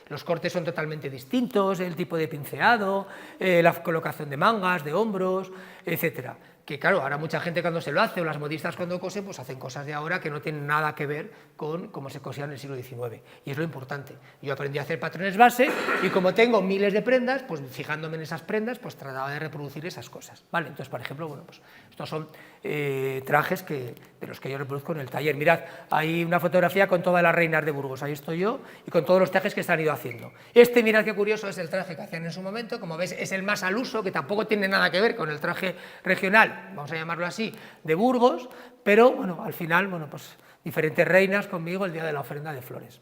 los cortes son totalmente distintos, el tipo de pinceado, la colocación de mangas, de hombros, etcétera. Que claro, ahora mucha gente cuando se lo hace, o las modistas cuando cosen, pues hacen cosas de ahora que no tienen nada que ver con cómo se cosía en el siglo XIX, y es lo importante. Yo aprendí a hacer patrones base, y como tengo miles de prendas, pues fijándome en esas prendas, pues trataba de reproducir esas cosas, ¿vale? Entonces, por ejemplo, bueno, pues estos son trajes de los que yo reproduzco en el taller. Mirad, hay una fotografía con todas las reinas de Burgos, ahí estoy yo, y con todos los trajes que se han ido haciendo. Este, mirad qué curioso, es el traje que hacían en su momento, como ves, es el más al uso, que tampoco tiene nada que ver con el traje regional, vamos a llamarlo así, de Burgos, pero bueno, al final, pues diferentes reinas conmigo el día de la ofrenda de flores.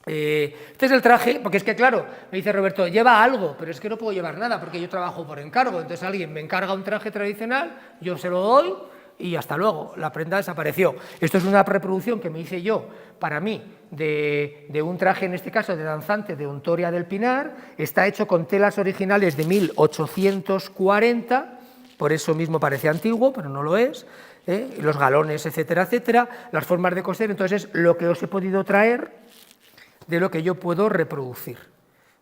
Este es el traje, porque es que claro, me dice Roberto, lleva algo, pero es que no puedo llevar nada porque yo trabajo por encargo, entonces alguien me encarga un traje tradicional, yo se lo doy y hasta luego, la prenda desapareció. Esto es una reproducción que me hice yo para mí de un traje, en este caso de danzante de Ontoria del Pinar, está hecho con telas originales de 1840, por eso mismo parece antiguo, pero no lo es, los galones, etcétera, etcétera, las formas de coser, entonces lo que os he podido traer de lo que yo puedo reproducir.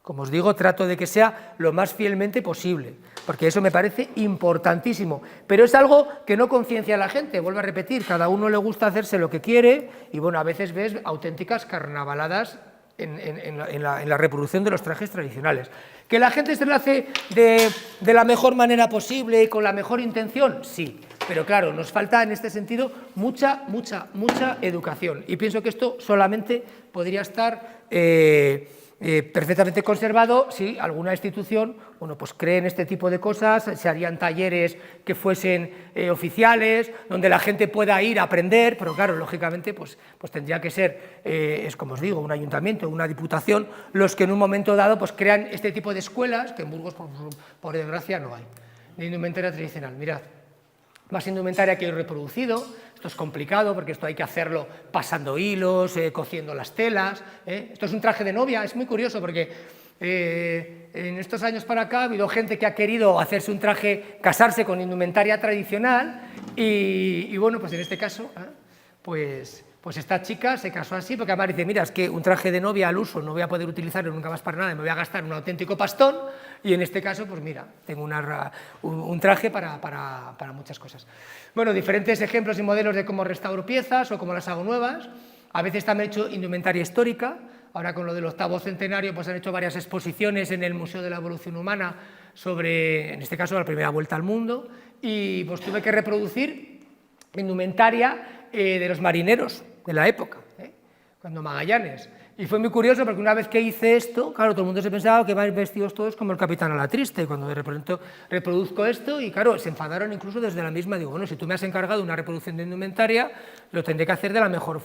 Como os digo, trato de que sea lo más fielmente posible, porque eso me parece importantísimo, pero es algo que no conciencia a la gente, vuelvo a repetir, cada uno le gusta hacerse lo que quiere, y bueno, a veces ves auténticas carnavaladas en la reproducción de los trajes tradicionales. ¿Que la gente se lo hace de la mejor manera posible y con la mejor intención? Sí, pero claro, nos falta en este sentido mucha educación, y pienso que esto solamente podría estar perfectamente conservado si alguna institución, bueno, pues cree en este tipo de cosas, se harían talleres que fuesen oficiales, donde la gente pueda ir a aprender, pero claro, lógicamente, pues tendría que ser, es como os digo, un ayuntamiento, una diputación, los que en un momento dado pues crean este tipo de escuelas, que en Burgos, por desgracia, no hay, de indumentaria tradicional. Mirad, más indumentaria que he reproducido. Esto es complicado porque esto hay que hacerlo pasando hilos, cosiendo las telas. Esto es un traje de novia, es muy curioso porque en estos años para acá ha habido gente que ha querido hacerse un traje, casarse con indumentaria tradicional y bueno, pues en este caso, pues esta chica se casó así porque además dice, mira, es que un traje de novia al uso no voy a poder utilizarlo nunca más para nada, me voy a gastar un auténtico pastón, y en este caso, pues mira, tengo un traje para muchas cosas. Bueno, diferentes ejemplos y modelos de cómo restauro piezas o cómo las hago nuevas. A veces también he hecho indumentaria histórica. Ahora con lo del 8º centenario pues han hecho varias exposiciones en el Museo de la Evolución Humana sobre, en este caso, la primera vuelta al mundo, y pues tuve que reproducir indumentaria de los marineros de la época, cuando Magallanes. Y fue muy curioso porque una vez que hice esto, claro, todo el mundo se pensaba que iban vestidos todos como el Capitán a la Triste, y cuando de repente reproduzco esto, y claro, se enfadaron incluso desde la misma, digo, bueno, si tú me has encargado una reproducción de indumentaria, lo tendré que hacer de la mejor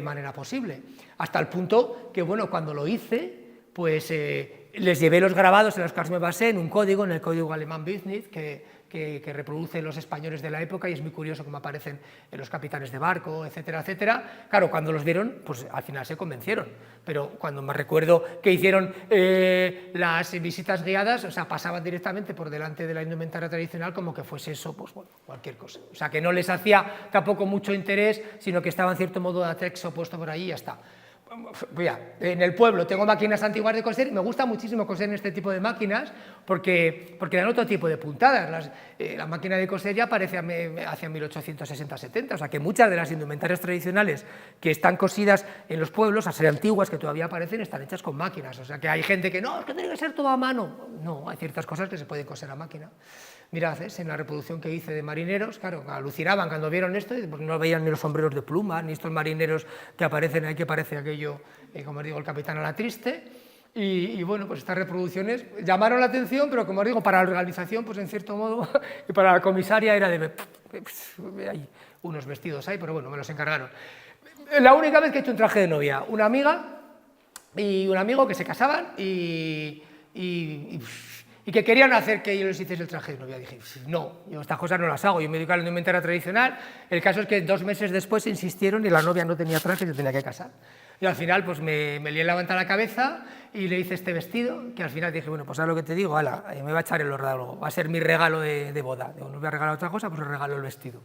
manera posible. Hasta el punto que, bueno, cuando lo hice, pues les llevé los grabados en los que me basé en un código, en el código alemán Bündnis, que reproduce los españoles de la época, y es muy curioso cómo aparecen los capitanes de barco, etcétera, etcétera. Claro, cuando los vieron, pues al final se convencieron, pero cuando me recuerdo que hicieron las visitas guiadas, o sea, pasaban directamente por delante de la indumentaria tradicional como que fuese eso, pues bueno, cualquier cosa. O sea, que no les hacía tampoco mucho interés, sino que estaba en cierto modo de atexto puesto por ahí y ya está. Mira, en el pueblo tengo máquinas antiguas de coser y me gusta muchísimo coser en este tipo de máquinas porque dan otro tipo de puntadas. La máquina de coser ya aparece hacia 1860-70, o sea que muchas de las indumentarias tradicionales que están cosidas en los pueblos, a ser antiguas, que todavía aparecen, están hechas con máquinas. O sea que hay gente que no, es que tiene que ser todo a mano. No, hay ciertas cosas que se pueden coser a máquina. Mirad, en la reproducción que hice de marineros, claro, alucinaban cuando vieron esto, porque no veían ni los sombreros de pluma, ni estos marineros que aparecen ahí, que parece aquello, como os digo, el capitán a la triste. Y bueno, pues estas reproducciones llamaron la atención, pero como os digo, para la organización, pues en cierto modo, y para la comisaria era de... hay unos vestidos ahí, pero bueno, me los encargaron. La única vez que he hecho un traje de novia, una amiga y un amigo que se casaban y que querían hacer que yo les hiciese el traje de novia. Dije, no, yo estas cosas no las hago, yo me dedico a la indumentaria tradicional. El caso es que 2 meses después insistieron y la novia no tenía traje y se tenía que casar. Y al final pues me lié la manta a la cabeza y le hice este vestido, que al final dije, bueno, pues ¿sabes lo que te digo? Ala, me va a echar el regalo, va a ser mi regalo de boda. Digo, no voy a regalar otra cosa, pues le regalo el vestido.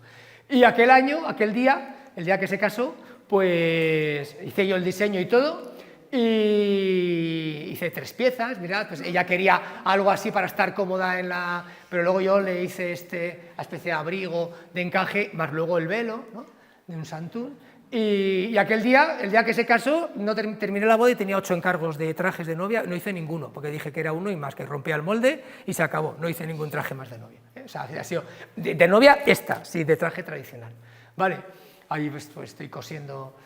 Y aquel año, aquel día, el día que se casó, pues hice yo el diseño y todo, y hice 3 piezas, mirad, pues ella quería algo así para estar cómoda en la... Pero luego yo le hice esta especie de abrigo de encaje, más luego el velo, ¿no?, de un santún. Y aquel día, el día que se casó, no terminé la boda y tenía 8 encargos de trajes de novia, no hice ninguno, porque dije que era uno y más, que rompía el molde y se acabó, no hice ningún traje más de novia. O sea, ha sido de novia esta, sí, de traje tradicional. Vale, ahí pues estoy cosiendo...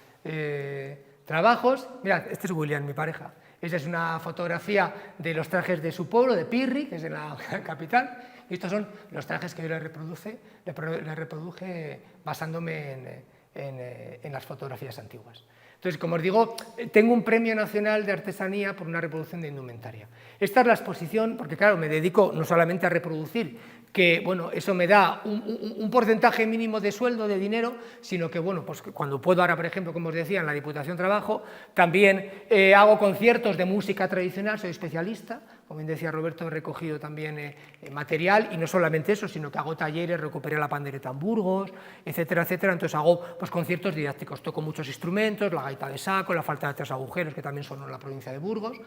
trabajos. Mirad, este es William, mi pareja. Esa es una fotografía de los trajes de su pueblo, de Pirri, que es en la capital, y estos son los trajes que yo le reproduje basándome en las fotografías antiguas. Entonces, como os digo, tengo un premio nacional de artesanía por una reproducción de indumentaria. Esta es la exposición, porque claro, me dedico no solamente a reproducir, que bueno, eso me da un porcentaje mínimo de sueldo, de dinero, sino que bueno, pues cuando puedo ahora, por ejemplo, como os decía, en la Diputación trabajo, también hago conciertos de música tradicional, soy especialista, como bien decía Roberto, he recogido también material, y no solamente eso, sino que hago talleres, recuperé la pandereta en Burgos, etcétera, etcétera. Entonces hago pues conciertos didácticos, toco muchos instrumentos, la gaita de saco, la flauta de 3 agujeros, que también sonó en la provincia de Burgos,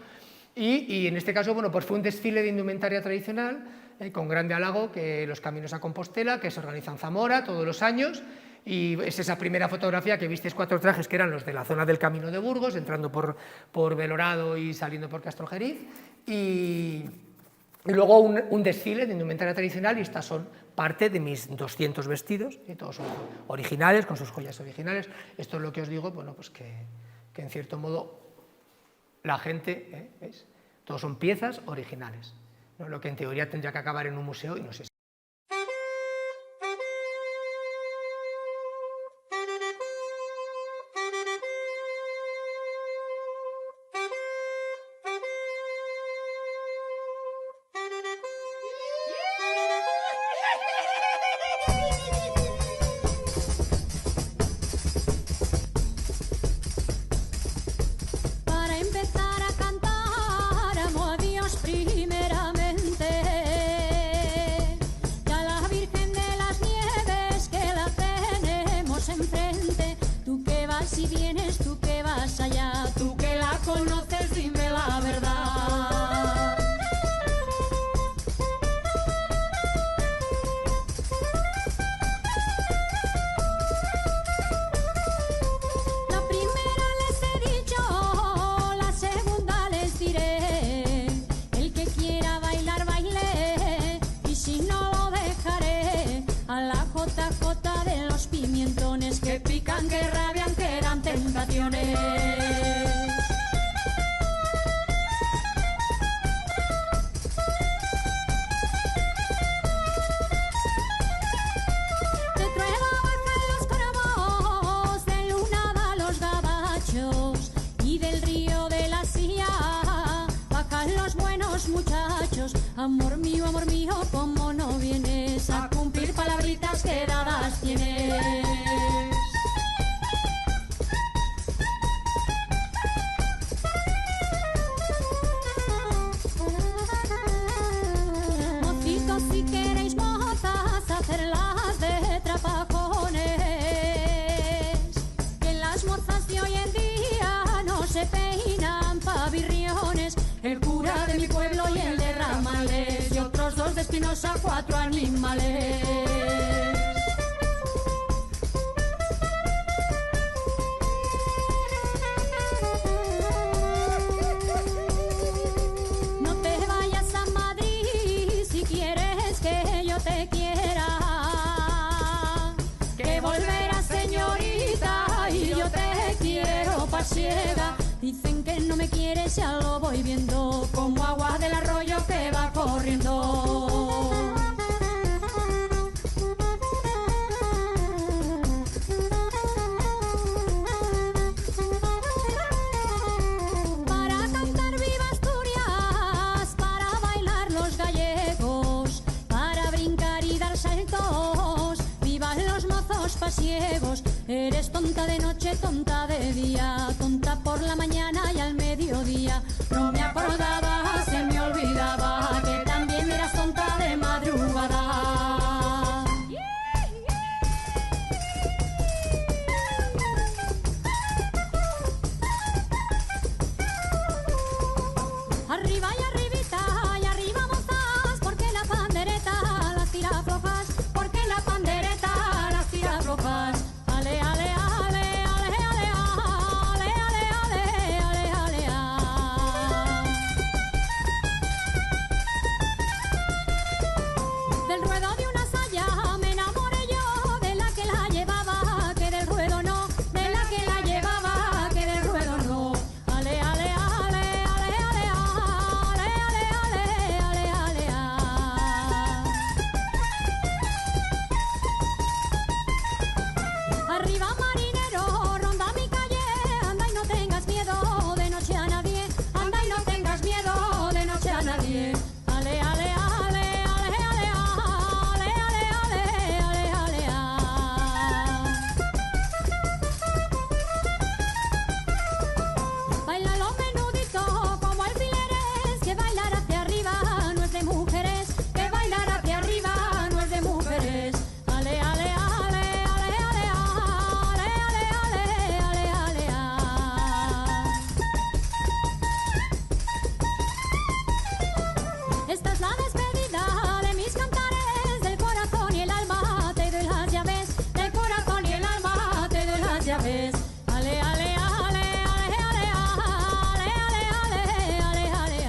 y en este caso, bueno, pues fue un desfile de indumentaria tradicional, con grande halago, que los Caminos a Compostela, que se organiza en Zamora todos los años, y es esa primera fotografía que visteis 4 trajes que eran los de la zona del Camino de Burgos, entrando por Belorado y saliendo por Castrojeriz, y luego un desfile de indumentaria tradicional, y estas son parte de mis 200 vestidos, y todos son originales, con sus joyas originales. Esto es lo que os digo, bueno, pues que en cierto modo la gente, ¿veis? Todos son piezas originales, ¿no? Lo que en teoría tendría que acabar en un museo y no sé si... Si vienes, tú que vas allá, tú que la conoces, dime la verdad. La primera les he dicho, la segunda les diré. El que quiera bailar, baile, y si no lo dejaré a la JJ de los pimientones que pican, que rabian, que eran tentaciones. De Trueba bajan los corvos, de Lunada los gabachos, y del río de la Silla bajan los buenos muchachos. Amor mío, ¿cómo no vienes a cumplir palabritas que dadas tienes? Mocitos, si queréis mozas, hacerlas de trapajones, que las mozas de hoy en día no se comernos a 4 animales. No te vayas a Madrid si quieres que yo te quiera, que volverás, señorita, y yo te quiero pasiega. Dicen que no me quieres, ya lo voy viendo, como agua del arroyo que va corriendo. Para cantar viva Asturias, para bailar los gallegos, para brincar y dar saltos, vivan los mozos pasiegos. Eres tonta de noche, tonta de día, tonta por la mañana y al mediodía. No me acordaba, se me olvidaba que también eras tonta de madrugada. Arriba y arribita y arriba mozas, porque la pandereta las tira flojas, porque la pandereta las tira flojas. Ale, ale, ale, ale, ale, ale, ale, ale, ale, ale, Del ruedo de una saya me enamoré yo, de la que la llevaba, que del ruedo no, de la que la llevaba, que del ruedo no. Ale, ale, ale, ale, ale, ale, ale, ale, ale, Arriba marinero, ronda mi calle, anda y no tengas miedo de noche a nadie, anda y no tengas miedo de noche a nadie. Ale, ale, ale, ale, ale, ale, ale, ale, ale, Bailalo menudito como alfileres, que bailar hacia arriba no es de mujeres, que bailar hacia arriba no es de mujeres. Ale, ale, ale, ale, ale, ale, ale, ale, ale, Esta es la despedida de mis cantares, del corazón y el alma te doy las llaves, del corazón y el alma te doy las llaves. Ale, ale, ale, ale, ale, ale, ale, ale, ale, ale,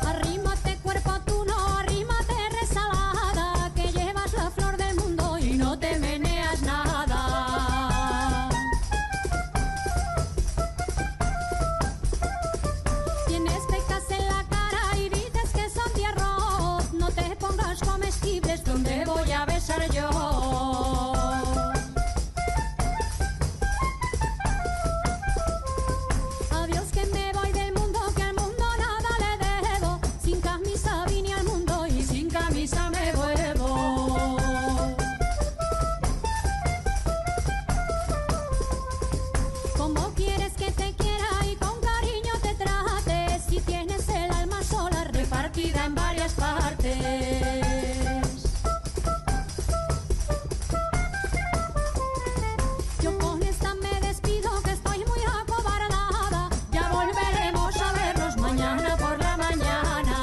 Arrímate cuerpo tú no, arrímate resalada, que llevas la flor del mundo y no te meneas nada. Tienes pecas en la cara y dices que son de arroz, no te pongas comestibles, ¿dónde voy a besar yo? Adiós que me voy del mundo, que al mundo nada le debo, sin camisa vine al mundo y sin camisa me vuelvo. ¿Cómo quieres que te quiera y con cariño te trate, si tienes el alma sola repartida en varias partes? Yo con esta me despido, que estoy muy acobardada, ya volveremos a vernos mañana por la mañana.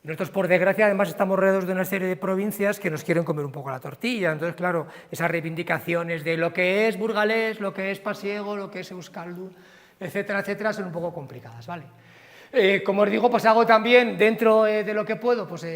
Nosotros, por desgracia, además estamos rodeados de una serie de provincias que nos quieren comer un poco la tortilla. Entonces, claro, esas reivindicaciones de lo que es burgalés, lo que es pasiego, lo que es euskaldun, etcétera, etcétera, son un poco complicadas, ¿vale? Como os digo, pues hago también, dentro de lo que puedo, pues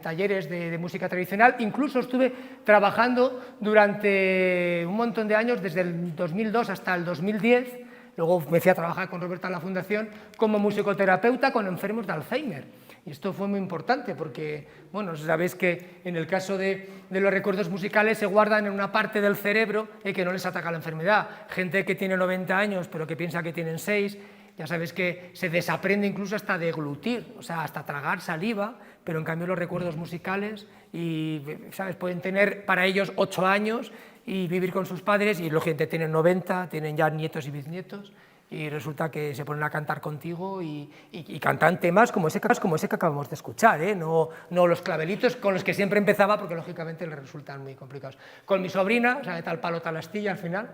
talleres de música tradicional. Incluso estuve trabajando durante un montón de años, desde el 2002 hasta el 2010, luego me fui a trabajar con Roberta en la Fundación, como musicoterapeuta con enfermos de Alzheimer. Y esto fue muy importante porque, bueno, sabéis que en el caso de los recuerdos musicales se guardan en una parte del cerebro que no les ataca la enfermedad. Gente que tiene 90 años pero que piensa que tienen 6, ya sabéis que se desaprende incluso hasta deglutir, o sea, hasta tragar saliva, pero en cambio los recuerdos musicales, y, ¿sabes?, pueden tener para ellos 8 años y vivir con sus padres, y lógicamente tienen 90, tienen ya nietos y bisnietos, y resulta que se ponen a cantar contigo y cantan temas como ese que acabamos de escuchar, no los clavelitos con los que siempre empezaba, porque lógicamente les resultan muy complicados. Con mi sobrina, o sea, de tal palo tal astilla al final,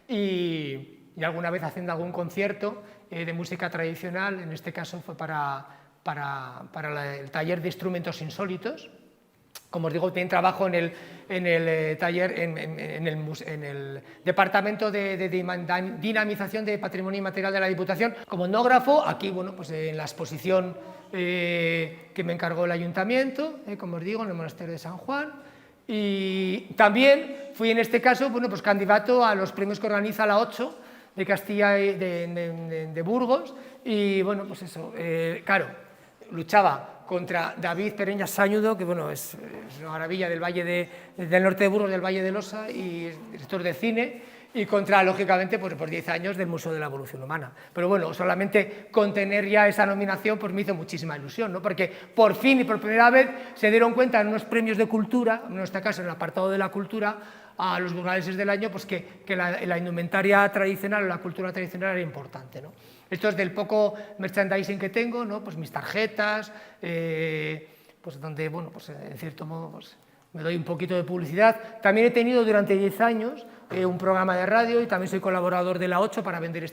y alguna vez haciendo algún concierto de música tradicional, en este caso fue para el taller de instrumentos insólitos. Como os digo, también trabajo en el taller, en el departamento de dinamización de patrimonio inmaterial de la Diputación. Como etnógrafo, aquí, bueno, pues en la exposición que me encargó el Ayuntamiento, como os digo, en el Monasterio de San Juan. Y también fui, en este caso, bueno, pues candidato a los premios que organiza la 8 de Castilla de Burgos. Y bueno, pues eso, claro, luchaba contra David Pereñas Sáñudo, que bueno, es una maravilla del del norte de Burgos, del Valle del Osa, y director de cine, y contra, lógicamente, pues por 10 años del Museo de la Evolución Humana. Pero bueno, solamente con tener ya esa nominación pues me hizo muchísima ilusión, ¿no? Porque por fin y por primera vez se dieron cuenta en unos premios de cultura, en este caso en el apartado de la cultura, a los burgaleses del año, pues que la indumentaria tradicional o la cultura tradicional era importante, ¿no? Esto es del poco merchandising que tengo, ¿no? Pues mis tarjetas, pues donde, bueno, pues en cierto modo pues me doy un poquito de publicidad. También he tenido durante 10 años un programa de radio y también soy colaborador de la 8 para vender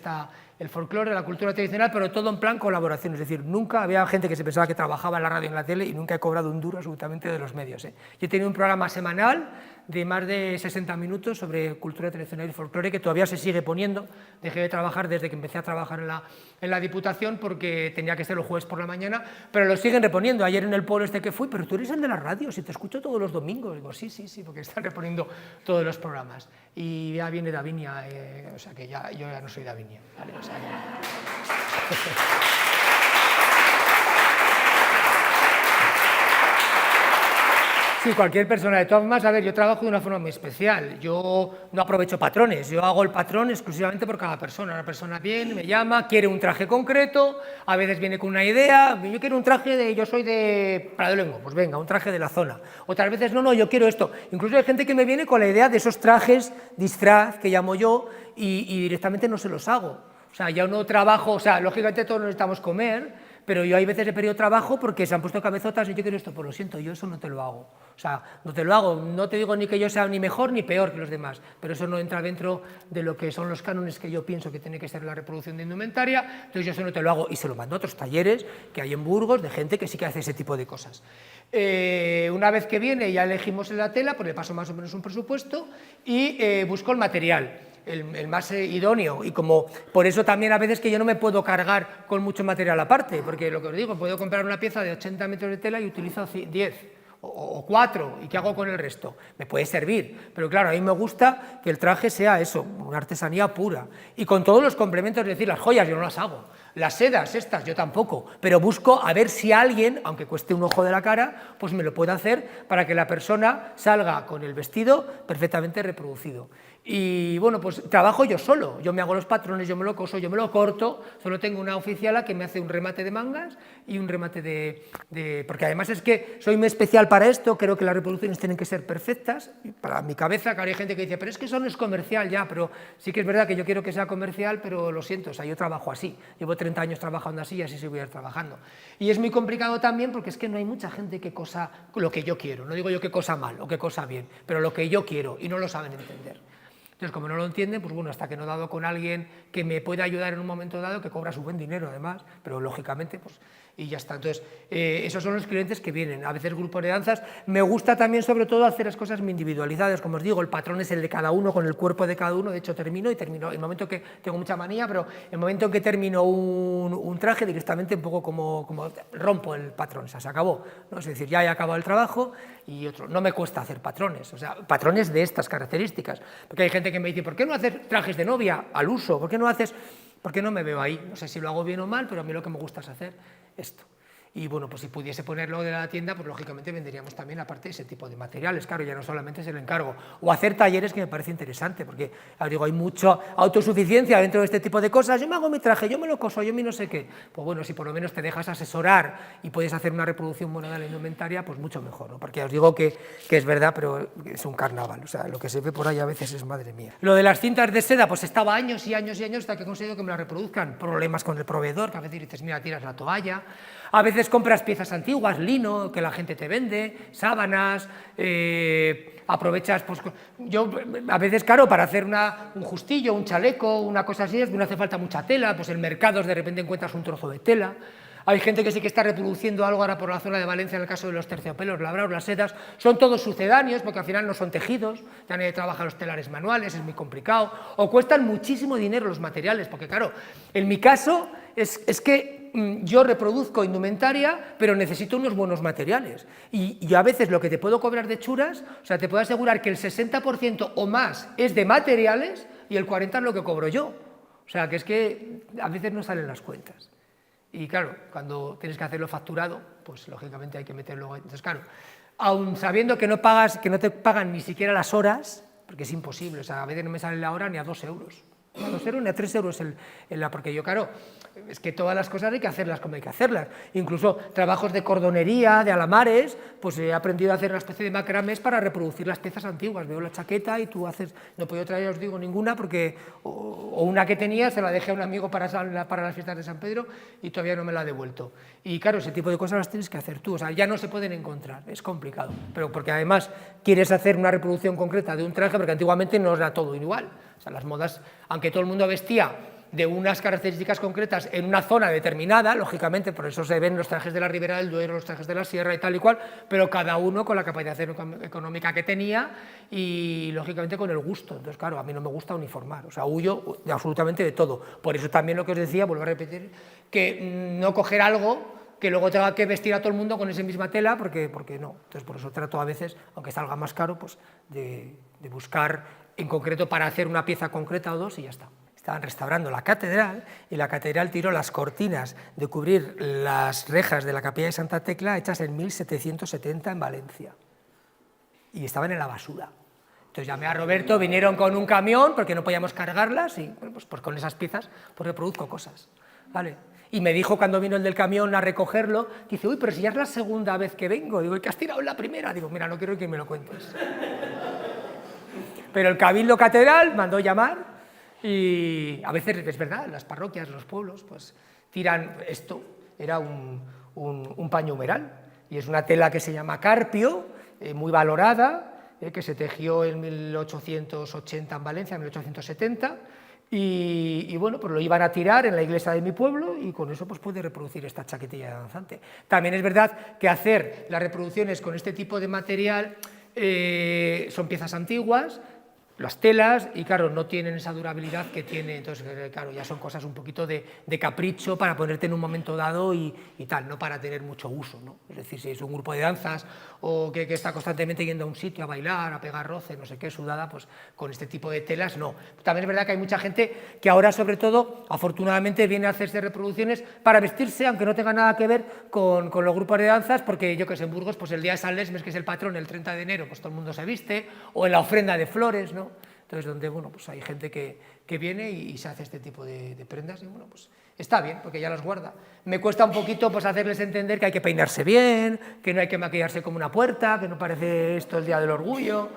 el folclore, la cultura tradicional, pero todo en plan colaboración, es decir, nunca había gente que se pensaba que trabajaba en la radio y en la tele y nunca he cobrado un duro absolutamente de los medios. Yo he tenido un programa semanal de más de 60 minutos sobre cultura tradicional y folclore que todavía se sigue poniendo. Dejé de trabajar desde que empecé a trabajar en la Diputación porque tenía que ser los jueves por la mañana, pero lo siguen reponiendo. Ayer en el pueblo que fui, pero tú eres el de la radio, si te escucho todos los domingos. Digo, sí, porque están reponiendo todos los programas. Y ya viene Davinia, o sea que yo ya no soy Davinia, ¿vale? O sea, sí, cualquier persona. De todas formas, a ver, yo trabajo de una forma muy especial. Yo no aprovecho patrones, yo hago el patrón exclusivamente por cada persona. Una persona viene, me llama, quiere un traje concreto, a veces viene con una idea, yo quiero un traje yo soy de Prado de Luengo, pues venga, un traje de la zona. Otras veces, no, yo quiero esto. Incluso hay gente que me viene con la idea de esos trajes disfraz que llamo yo y directamente no se los hago. O sea, ya no trabajo, o sea, lógicamente todos necesitamos comer, pero yo hay veces he perdido trabajo porque se han puesto cabezotas y yo quiero esto, pues lo siento, yo eso no te lo hago. O sea, no te lo hago, no te digo ni que yo sea ni mejor ni peor que los demás, pero eso no entra dentro de lo que son los cánones que yo pienso que tiene que ser la reproducción de indumentaria, entonces yo eso no te lo hago y se lo mando a otros talleres que hay en Burgos de gente que sí que hace ese tipo de cosas. Una vez que viene ya elegimos la tela, pues le paso más o menos un presupuesto y busco el material. El más idóneo, y como por eso también a veces que yo no me puedo cargar con mucho material aparte, porque lo que os digo, puedo comprar una pieza de 80 metros de tela y utilizo 10 o 4, ¿y qué hago con el resto? Me puede servir, pero claro, a mí me gusta que el traje sea eso, una artesanía pura, y con todos los complementos, es decir, las joyas yo no las hago, las sedas estas yo tampoco, pero busco a ver si alguien, aunque cueste un ojo de la cara, pues me lo puede hacer para que la persona salga con el vestido perfectamente reproducido. Y bueno, pues trabajo yo solo, yo me hago los patrones, yo me lo coso, yo me lo corto, solo tengo una oficiala que me hace un remate de mangas y un remate porque además es que soy muy especial para esto, creo que las reproducciones tienen que ser perfectas, para mi cabeza, que hay gente que dice, pero es que eso no es comercial ya, pero sí que es verdad que yo quiero que sea comercial, pero lo siento, o sea, yo trabajo así, llevo 30 años trabajando así y así voy a ir trabajando. Y es muy complicado también porque es que no hay mucha gente que cosa lo que yo quiero, no digo yo qué cosa mal o qué cosa bien, pero lo que yo quiero y no lo saben entender. Entonces, como no lo entienden, pues bueno, hasta que no he dado con alguien que me pueda ayudar en un momento dado, que cobra su buen dinero además, pero lógicamente, pues, y ya está. Entonces, esos son los clientes que vienen, a veces grupos de danzas. Me gusta también, sobre todo, hacer las cosas muy individualizadas, como os digo, el patrón es el de cada uno, con el cuerpo de cada uno, de hecho termino, el momento que tengo mucha manía, pero el momento en que termino un traje, directamente un poco como rompo el patrón, o sea, se acabó, ¿no? Es decir, ya he acabado el trabajo y otro, no me cuesta hacer patrones, o sea, patrones de estas características, porque hay gente que me dice, ¿por qué no hacer trajes de novia al uso? ¿Por qué no haces...? Porque no me veo ahí, no sé si lo hago bien o mal, pero a mí lo que me gusta es hacer esto. Y bueno, pues si pudiese ponerlo de la tienda, pues lógicamente venderíamos también aparte ese tipo de materiales, claro, ya no solamente es el encargo. O hacer talleres, que me parece interesante, porque digo, hay mucha autosuficiencia dentro de este tipo de cosas. Yo me hago mi traje, yo me lo coso, yo me no sé qué. Pues bueno, si por lo menos te dejas asesorar y puedes hacer una reproducción buena de la indumentaria, pues mucho mejor, ¿no? Porque os digo que es verdad, pero es un carnaval, o sea, lo que se ve por ahí a veces es madre mía. Lo de las cintas de seda, pues estaba años y años y años hasta que he conseguido que me las reproduzcan. Problemas con el proveedor, que a veces dices, mira, tiras la toalla. A veces compras piezas antiguas, lino, que la gente te vende, sábanas, aprovechas, pues yo a veces, claro, para hacer un justillo, un chaleco, una cosa así, no hace falta mucha tela, pues en mercados de repente encuentras un trozo de tela. Hay gente que sí que está reproduciendo algo ahora por la zona de Valencia, en el caso de los terciopelos, labrados, las sedas, son todos sucedáneos, porque al final no son tejidos, ya nadie trabaja los telares manuales, es muy complicado, o cuestan muchísimo dinero los materiales, porque claro, en mi caso es que yo reproduzco indumentaria, pero necesito unos buenos materiales, y a veces lo que te puedo cobrar de churas, o sea, te puedo asegurar que el 60% o más es de materiales, y el 40% es lo que cobro yo, o sea, que es que a veces no salen las cuentas. Y claro, cuando tienes que hacerlo facturado, pues lógicamente hay que meterlo. Entonces, claro, aun sabiendo que no te pagan ni siquiera las horas, porque es imposible, o sea, a veces no me sale la hora ni a 2 euros. A 2 euros ni a 3 euros porque yo, claro, es que todas las cosas hay que hacerlas como hay que hacerlas. Incluso trabajos de cordonería, de alamares, pues he aprendido a hacer una especie de macramés para reproducir las piezas antiguas. Veo la chaqueta y tú haces, no he podido traer, os digo, ninguna, porque o una que tenía se la dejé a un amigo para las fiestas de San Pedro y todavía no me la ha devuelto. Y claro, ese tipo de cosas las tienes que hacer tú, o sea, ya no se pueden encontrar, es complicado. Pero porque además quieres hacer una reproducción concreta de un traje, porque antiguamente no era todo igual. O sea, las modas, aunque todo el mundo vestía de unas características concretas en una zona determinada, lógicamente, por eso se ven los trajes de la Ribera del Duero, los trajes de la Sierra y tal y cual, pero cada uno con la capacidad económica que tenía y, lógicamente, con el gusto. Entonces, claro, a mí no me gusta uniformar, o sea, huyo de absolutamente de todo. Por eso también lo que os decía, vuelvo a repetir, que no coger algo que luego tenga que vestir a todo el mundo con esa misma tela, porque no. Entonces, por eso trato a veces, aunque salga más caro, pues de buscar en concreto para hacer una pieza concreta o dos y ya está. Estaban restaurando la catedral y la catedral tiró las cortinas de cubrir las rejas de la capilla de Santa Tecla hechas en 1770 en Valencia y estaban en la basura. Entonces llamé a Roberto, vinieron con un camión porque no podíamos cargarlas y bueno, pues con esas piezas pues reproduzco cosas, ¿vale? Y me dijo cuando vino el del camión a recogerlo, dice, uy, pero si ya es la segunda vez que vengo. Digo, ¿y qué has tirado en la primera? Digo, mira, no quiero que me lo cuentes. Pero el Cabildo Catedral mandó llamar y a veces es verdad, las parroquias, los pueblos, pues tiran esto, era un paño humeral y es una tela que se llama carpio, muy valorada, que se tejió en 1880 en Valencia, en 1870 y bueno, pues lo iban a tirar en la iglesia de mi pueblo y con eso pues puede reproducir esta chaquetilla de danzante. También es verdad que hacer las reproducciones con este tipo de material son piezas antiguas, las telas, y claro, no tienen esa durabilidad que tiene, entonces claro, ya son cosas un poquito de capricho para ponerte en un momento dado y tal, no para tener mucho uso, ¿no? Es decir, si es un grupo de danzas o que está constantemente yendo a un sitio a bailar, a pegar roce, no sé qué, sudada, pues con este tipo de telas no. También es verdad que hay mucha gente que ahora, sobre todo, afortunadamente viene a hacerse reproducciones para vestirse, aunque no tenga nada que ver con los grupos de danzas, porque yo que sé, en Burgos, pues el día de San Lesmes, que es el patrón, el 30 de enero, pues todo el mundo se viste, o en la ofrenda de flores, ¿no? Entonces, donde bueno, pues hay gente que viene y se hace este tipo de prendas y bueno, pues está bien, porque ya las guarda. Me cuesta un poquito pues hacerles entender que hay que peinarse bien, que no hay que maquillarse como una puerta, que no parece esto el Día del Orgullo,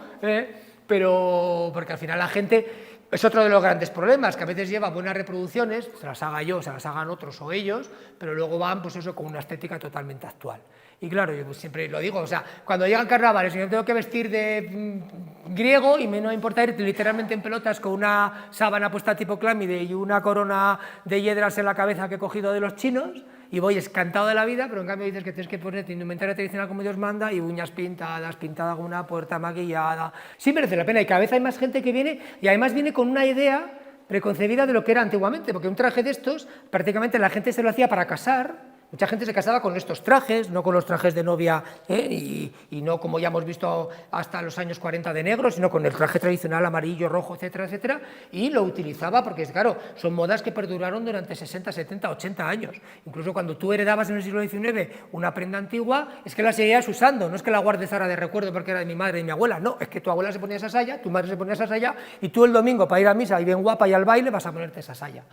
pero porque al final la gente, es otro de los grandes problemas, que a veces lleva buenas reproducciones, se las haga yo, se las hagan otros o ellos, pero luego van pues eso con una estética totalmente actual. Y claro, yo pues siempre lo digo, o sea, cuando llegan carnavales y yo tengo que vestir de griego y me no importa ir literalmente en pelotas con una sábana puesta tipo clámide y una corona de hiedras en la cabeza que he cogido de los chinos y voy escantado de la vida, pero en cambio dices que tienes que ponerte indumentaria tradicional como Dios manda y uñas pintadas, pintada con una puerta maquillada. Sí merece la pena y cada vez hay más gente que viene y además viene con una idea preconcebida de lo que era antiguamente, porque un traje de estos prácticamente la gente se lo hacía para casar. Mucha gente se casaba con estos trajes, no con los trajes de novia, y no como ya hemos visto hasta los años 40 de negro, sino con el traje tradicional amarillo, rojo, etcétera, etcétera, y lo utilizaba porque, claro, son modas que perduraron durante 60, 70, 80 años. Incluso cuando tú heredabas en el siglo XIX una prenda antigua, es que la seguías usando, no es que la guardes ahora de recuerdo porque era de mi madre y mi abuela, no, es que tu abuela se ponía esa saya, tu madre se ponía esa saya, y tú el domingo para ir a misa y bien guapa y al baile vas a ponerte esa saya.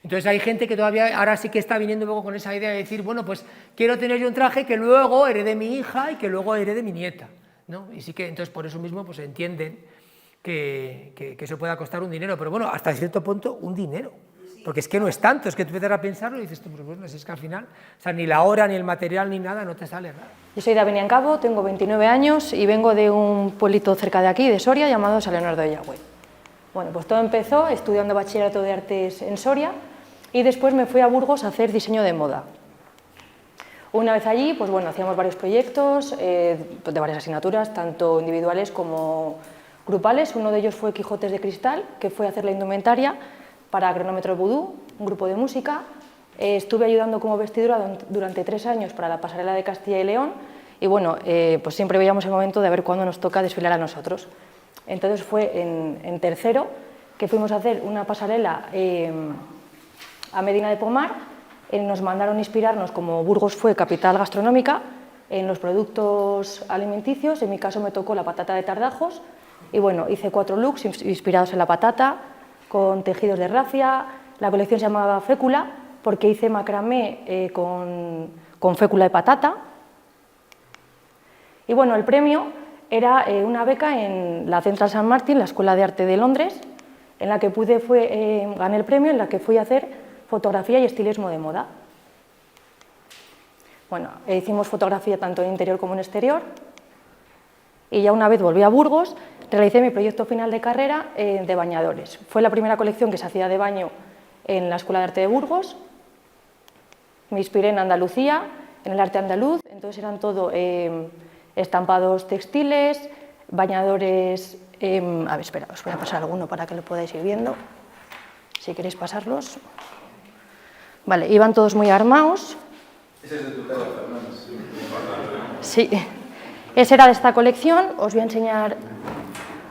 Entonces hay gente que todavía ahora sí que está viniendo luego con esa idea de decir, bueno, pues quiero tener yo un traje que luego herede mi hija y que luego herede mi nieta, ¿no? Y sí que entonces por eso mismo pues entienden que eso pueda costar un dinero, pero bueno, hasta cierto punto un dinero, porque es que no es tanto, es que tú empiezas a pensarlo y dices, pues bueno, es que al final, o sea, ni la hora, ni el material, ni nada, no te sale nada. Yo soy de Abeniancabo, tengo 29 años y vengo de un pueblito cerca de aquí, de Soria, llamado San Leonardo de Yagüe. Bueno, pues todo empezó estudiando bachillerato de artes en Soria, y después me fui a Burgos a hacer diseño de moda. Una vez allí, pues bueno, hacíamos varios proyectos de varias asignaturas, tanto individuales como grupales. Uno de ellos fue Quijotes de Cristal, que fue hacer la indumentaria para Cronómetro Vudú, un grupo de música. Estuve ayudando como vestidura durante 3 años para la pasarela de Castilla y León, y bueno, pues siempre veíamos el momento de ver cuándo nos toca desfilar a nosotros. Entonces fue en tercero que fuimos a hacer una pasarela a Medina de Pomar. Nos mandaron inspirarnos, como Burgos fue capital gastronómica, en los productos alimenticios. En mi caso me tocó la patata de Tardajos y bueno, hice 4 looks inspirados en la patata, con tejidos de rafia. La colección se llamaba Fécula porque hice macramé con fécula de patata. Y bueno, el premio era una beca en la Central St. Martin, la Escuela de Arte de Londres, en la que gané el premio, en la que fui a hacer fotografía y estilismo de moda. Bueno, hicimos fotografía tanto en interior como en exterior, y ya una vez volví a Burgos, realicé mi proyecto final de carrera de bañadores. Fue la primera colección que se hacía de baño en la Escuela de Arte de Burgos. Me inspiré en Andalucía, en el arte andaluz, entonces eran todo estampados textiles, bañadores... a ver, espera, os voy a pasar alguno para que lo podáis ir viendo, si queréis pasarlos. Vale, iban todos muy armados. Ese es de tu talla, Fernando. Sí, ese era de esta colección. Os voy a enseñar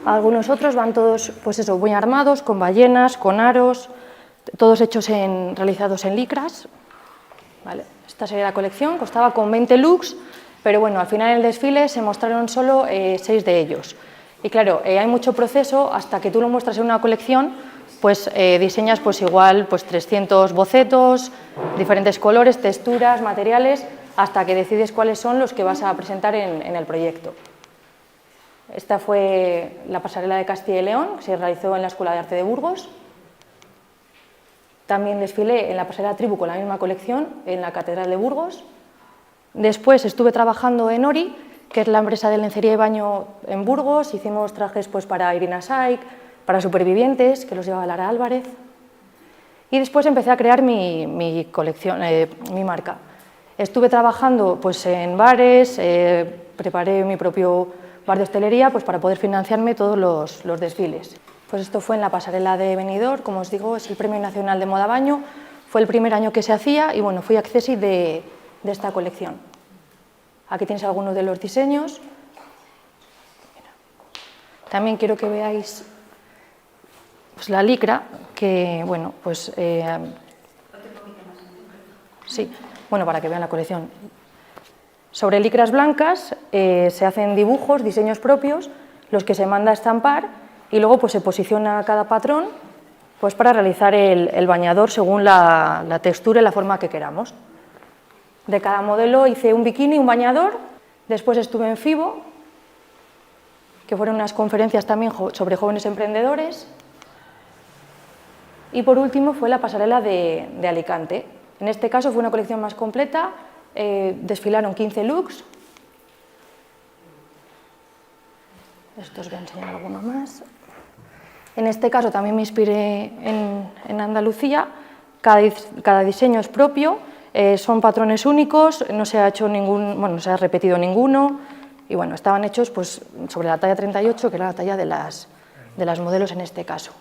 algunos otros. Van todos, pues eso, muy armados, con ballenas, con aros, todos hechos realizados en licras. Vale, esta sería la colección, costaba con 20 looks, pero bueno, al final en el desfile se mostraron solo 6 de ellos. Y claro, hay mucho proceso hasta que tú lo muestras en una colección. Pues diseñas pues igual pues 300 bocetos, diferentes colores, texturas, materiales, hasta que decides cuáles son los que vas a presentar en el proyecto. Esta fue la pasarela de Castilla y León, que se realizó en la Escuela de Arte de Burgos. También desfilé en la pasarela Tribu con la misma colección en la Catedral de Burgos. Después estuve trabajando en Ori, que es la empresa de lencería y baño en Burgos. Hicimos trajes pues para Irina Shayk, para Supervivientes, que los llevaba Lara Álvarez. Y después empecé a crear mi colección, mi marca. Estuve trabajando pues, en bares, preparé mi propio bar de hostelería pues, para poder financiarme todos los desfiles. Pues esto fue en la pasarela de Benidorm, como os digo, es el Premio Nacional de Moda Baño, fue el primer año que se hacía y bueno, fui accessi de esta colección. Aquí tenéis algunos de los diseños. También quiero que veáis pues la licra, que bueno, pues sí, bueno, para que vean la colección. Sobre licras blancas se hacen dibujos, diseños propios, los que se manda a estampar y luego pues se posiciona cada patrón pues para realizar el bañador según la textura y la forma que queramos. De cada modelo hice un bikini, un bañador, después estuve en FIBO, que fueron unas conferencias también sobre jóvenes emprendedores. Y por último fue la pasarela de Alicante. En este caso fue una colección más completa, desfilaron 15 looks. Esto os voy a enseñar alguno más. En este caso también me inspiré en Andalucía, cada diseño es propio, son patrones únicos, no se ha hecho no se ha repetido ninguno y bueno, estaban hechos pues, sobre la talla 38, que era la talla de las modelos en este caso.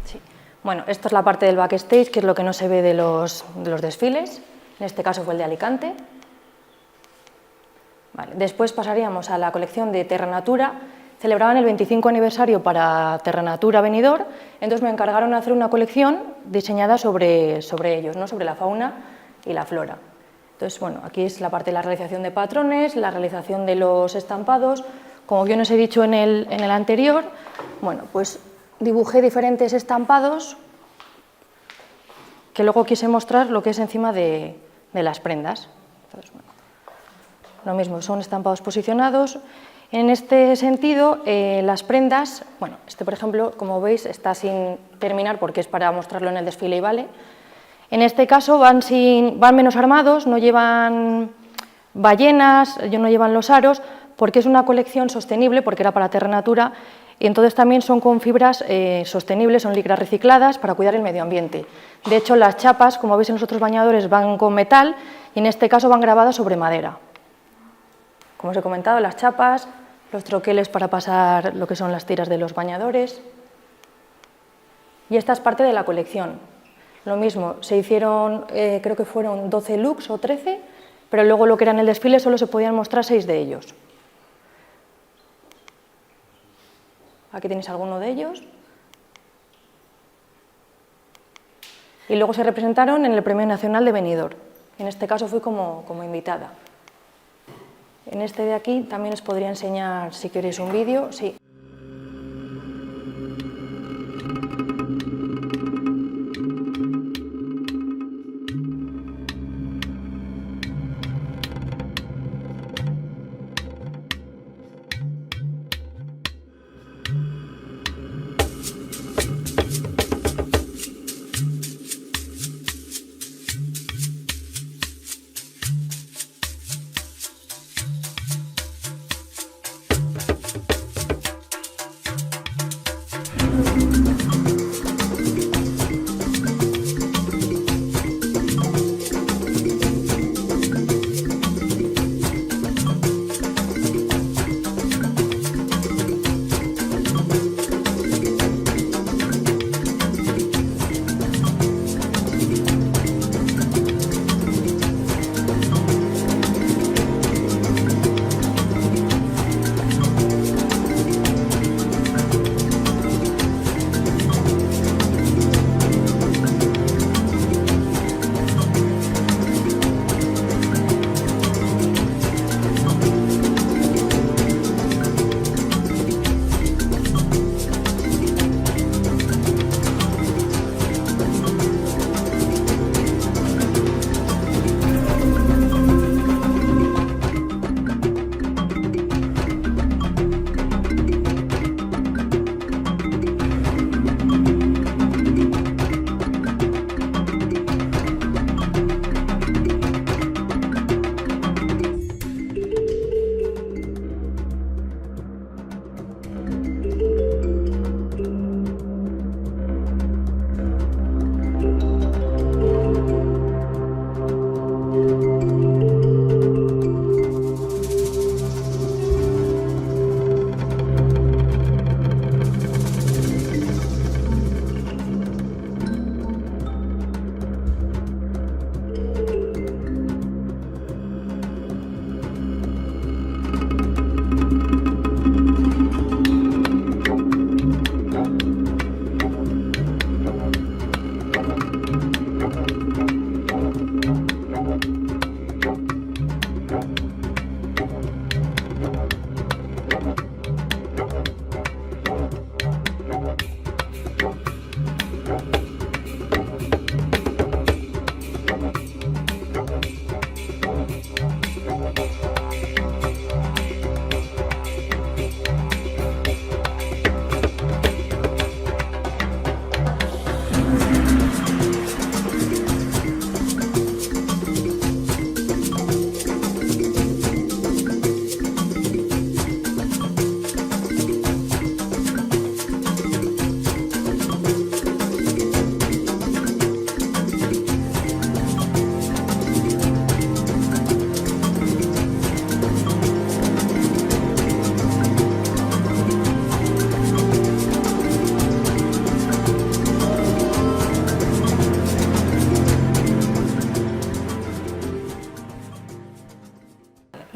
Sí. Bueno, esto es la parte del backstage, que es lo que no se ve de los desfiles. En este caso fue el de Alicante. Vale. Después pasaríamos a la colección de Terra Natura. Celebraban el 25 aniversario para Terra Natura Benidorm, entonces me encargaron de hacer una colección diseñada sobre ellos, ¿no? Sobre la fauna y la flora. Entonces, bueno, aquí es la parte de la realización de patrones, la realización de los estampados. Como bien os he dicho en el anterior, bueno, pues dibujé diferentes estampados que luego quise mostrar lo que es encima de las prendas. Entonces, bueno, lo mismo, son estampados posicionados. En este sentido, las prendas, bueno, este por ejemplo, como veis, está sin terminar porque es para mostrarlo en el desfile y vale. En este caso van menos armados, no llevan ballenas, no llevan los aros, porque es una colección sostenible, porque era para Terra Natura, y entonces también son con fibras sostenibles, son licras recicladas para cuidar el medio ambiente. De hecho, las chapas, como veis en los otros bañadores, van con metal y en este caso van grabadas sobre madera. Como os he comentado, las chapas, los troqueles para pasar lo que son las tiras de los bañadores. Y esta es parte de la colección. Lo mismo, se hicieron, creo que fueron 12 looks o 13, pero luego lo que era en el desfile solo se podían mostrar 6 de ellos. Aquí tenéis alguno de ellos. Y luego se representaron en el Premio Nacional de Benidorm. En este caso fui como invitada. En este de aquí también os podría enseñar, si queréis, un vídeo. Sí.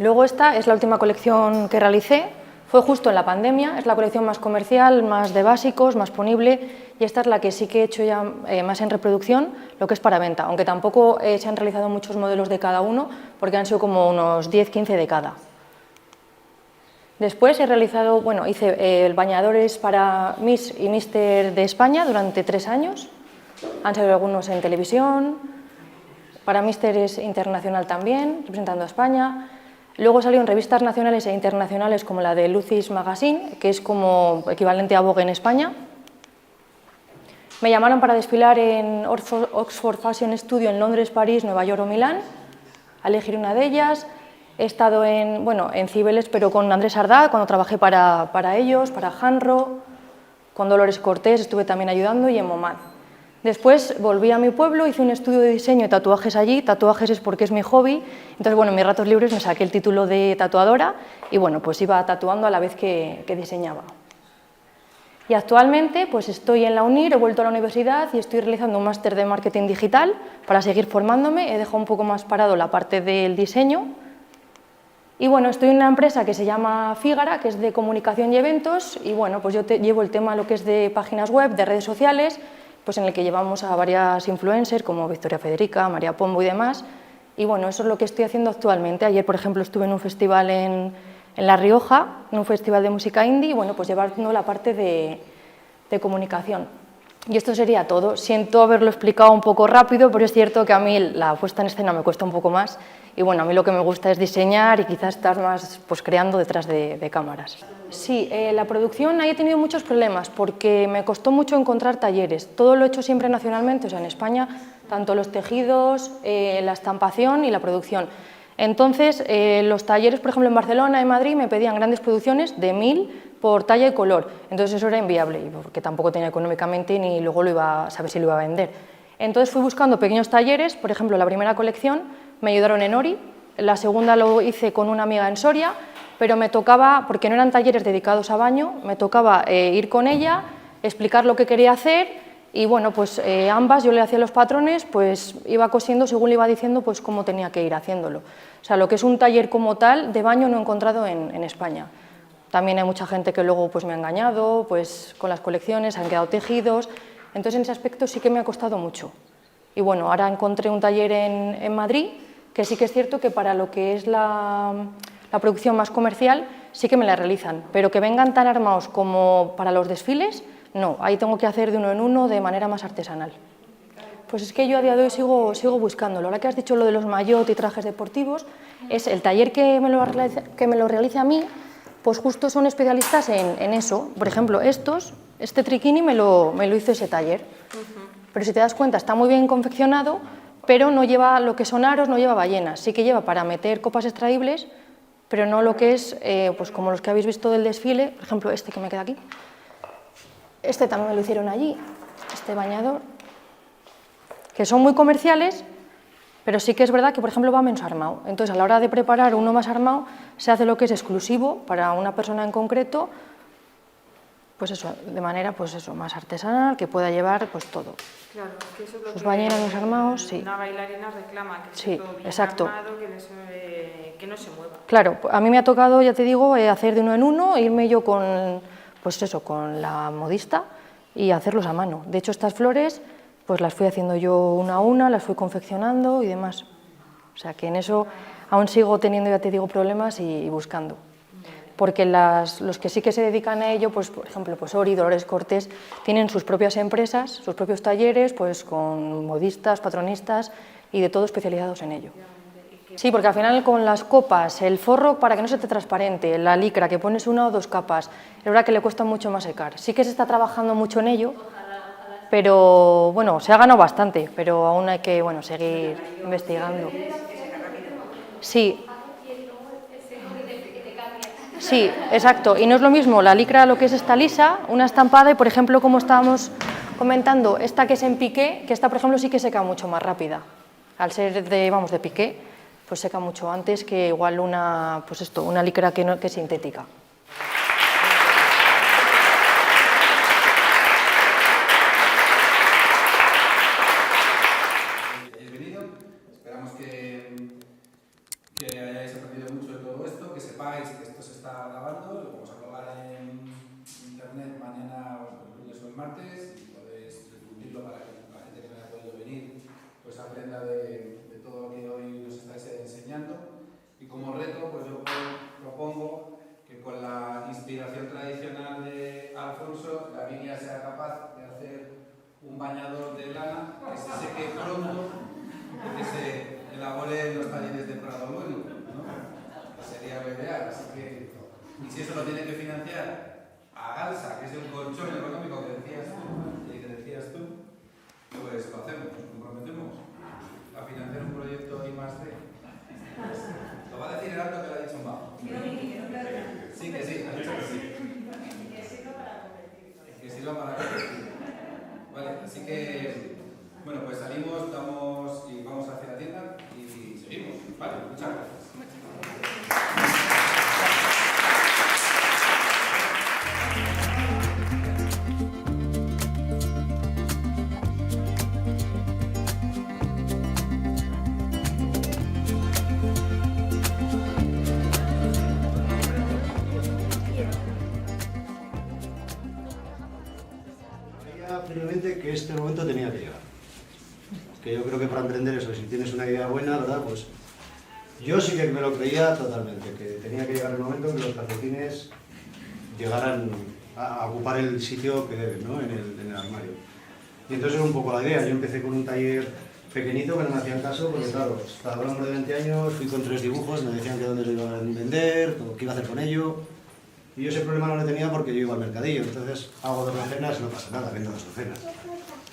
Luego esta es la última colección que realicé, fue justo en la pandemia, es la colección más comercial, más de básicos, más ponible, y esta es la que sí que he hecho ya más en reproducción, lo que es para venta, aunque tampoco se han realizado muchos modelos de cada uno, porque han sido como unos 10-15 de cada. Después he realizado, bueno, hice bañadores para Miss y Mister de España durante 3 años, han salido algunos en televisión, para Mister es internacional también, representando a España. Luego salió en revistas nacionales e internacionales como la de Lucis Magazine, que es como equivalente a Vogue en España. Me llamaron para desfilar en Oxford Fashion Studio en Londres, París, Nueva York o Milán, a elegir una de ellas. He estado en Cibeles, pero con Andrés Ardá, cuando trabajé para ellos, para Hanro, con Dolores Cortés estuve también ayudando, y en Momad. Después volví a mi pueblo, hice un estudio de diseño y tatuajes allí. Tatuajes es porque es mi hobby, entonces bueno, en mis ratos libres me saqué el título de tatuadora y bueno, pues iba tatuando a la vez que diseñaba. Y actualmente pues estoy en la UNIR, he vuelto a la universidad y estoy realizando un máster de marketing digital para seguir formándome. He dejado un poco más parado la parte del diseño. Y bueno, estoy en una empresa que se llama Fígara, que es de comunicación y eventos, y bueno, pues yo llevo el tema lo que es de páginas web, de redes sociales, pues en el que llevamos a varias influencers como Victoria Federica, María Pombo y demás, y bueno, eso es lo que estoy haciendo actualmente. Ayer, por ejemplo, estuve en un festival en La Rioja, en un festival de música indie, y bueno, pues llevando la parte de comunicación. Y esto sería todo. Siento haberlo explicado un poco rápido, pero es cierto que a mí la puesta en escena me cuesta un poco más, y bueno, a mí lo que me gusta es diseñar y quizás estar más pues, creando detrás de cámaras. Sí, la producción ahí he tenido muchos problemas porque me costó mucho encontrar talleres. Todo lo he hecho siempre nacionalmente, o sea, en España, tanto los tejidos, la estampación y la producción. Entonces, los talleres, por ejemplo, en Barcelona y Madrid me pedían grandes producciones de 1000 por talla y color. Entonces eso era inviable, porque tampoco tenía económicamente ni luego lo iba a saber si lo iba a vender. Entonces fui buscando pequeños talleres, por ejemplo, la primera colección me ayudaron en Ori, la segunda lo hice con una amiga en Soria, pero me tocaba, porque no eran talleres dedicados a baño, me tocaba ir con ella, explicar lo que quería hacer y bueno, pues ambas, yo le hacía los patrones, pues iba cosiendo según le iba diciendo pues cómo tenía que ir haciéndolo. O sea, lo que es un taller como tal de baño no he encontrado en España. También hay mucha gente que luego pues me ha engañado, pues con las colecciones han quedado tejidos, entonces en ese aspecto sí que me ha costado mucho. Y bueno, ahora encontré un taller en Madrid, que sí que es cierto que para lo que es la producción más comercial sí que me la realizan, pero que vengan tan armados como para los desfiles, no, ahí tengo que hacer de uno en uno de manera más artesanal. Pues es que yo a día de hoy sigo buscándolo. Ahora que has dicho lo de los maillot y trajes deportivos, es el taller que me lo realice a mí, pues justo son especialistas en eso. Por ejemplo, este triquini me lo hizo ese taller, pero si te das cuenta está muy bien confeccionado, pero no lleva lo que son aros, no lleva ballenas, sí que lleva para meter copas extraíbles, pero no lo que es, pues como los que habéis visto del desfile, por ejemplo este que me queda aquí, este también me lo hicieron allí, este bañador, que son muy comerciales, pero sí que es verdad que, por ejemplo, va menos armado. Entonces, a la hora de preparar uno más armado, se hace lo que es exclusivo para una persona en concreto, pues eso, de manera pues eso, más artesanal, que pueda llevar pues todo. Claro, que eso es lo sus que ballenas, los armados, sí. Una bailarina reclama, que sí, esté todo bien exacto. armado, que no se mueva. Claro, a mí me ha tocado, ya te digo, hacer de uno en uno, irme yo con, pues eso, con la modista y hacerlos a mano. De hecho, estas flores pues las fui haciendo yo una a una, las fui confeccionando y demás. O sea que en eso aún sigo teniendo, ya te digo, problemas y buscando. Porque los que sí que se dedican a ello, pues por ejemplo, pues Ori, Dolores Cortés, tienen sus propias empresas, sus propios talleres, pues con modistas, patronistas y de todo especializados en ello. Sí, porque al final con las copas, el forro para que no se te transparente, la licra, que pones una o dos capas, es verdad que le cuesta mucho más secar. Sí que se está trabajando mucho en ello, pero bueno, se ha ganado bastante, pero aún hay que seguir investigando. Sí. Sí, exacto, y no es lo mismo la licra, lo que es esta lisa, una estampada, y por ejemplo, como estábamos comentando, esta que es en piqué, que esta por ejemplo sí que seca mucho más rápida, al ser de piqué, pues seca mucho antes que igual una licra que es sintética. Esperamos que hayáis aprendido mucho de todo martes y podéis difundirlo para que la gente que no haya podido venir pues aprenda de todo lo que hoy nos estáis enseñando. Y como reto, pues yo propongo que con la inspiración tradicional de Alfonso, la línea sea capaz de hacer un bañador de lana que se seque pronto y que se elabore en los talleres de Prado Luengo, ¿no? Que sería lo ideal. Así que, y si eso lo tiene que financiar a Galsa, que es el colchón económico que decías tú, pues lo hacemos, nos comprometemos a financiar un proyecto I+D. Lo va a decir el alto que lo ha dicho en bajo. Sí, que sí, ha dicho que sí. Que sirva para competir. Vale, así que, bueno, pues salimos, damos y vamos hacia la tienda y seguimos. Vale, muchas gracias. Firmemente que este momento tenía que llegar. Que yo creo que para emprender eso, si tienes una idea buena, ¿verdad? Pues yo sí que me lo creía totalmente, que tenía que llegar el momento en que los calcetines llegaran a ocupar el sitio que deben, ¿no? En el armario. Y entonces era un poco la idea. Yo empecé con un taller pequeñito que no me hacían caso, porque claro, estaba un hombre de 20 años, fui con 3 dibujos, me decían que dónde lo iban a vender, qué iba a hacer con ello. Y yo ese problema no lo tenía porque yo iba al mercadillo, entonces hago 2 docenas y no pasa nada, vendo 2 docenas.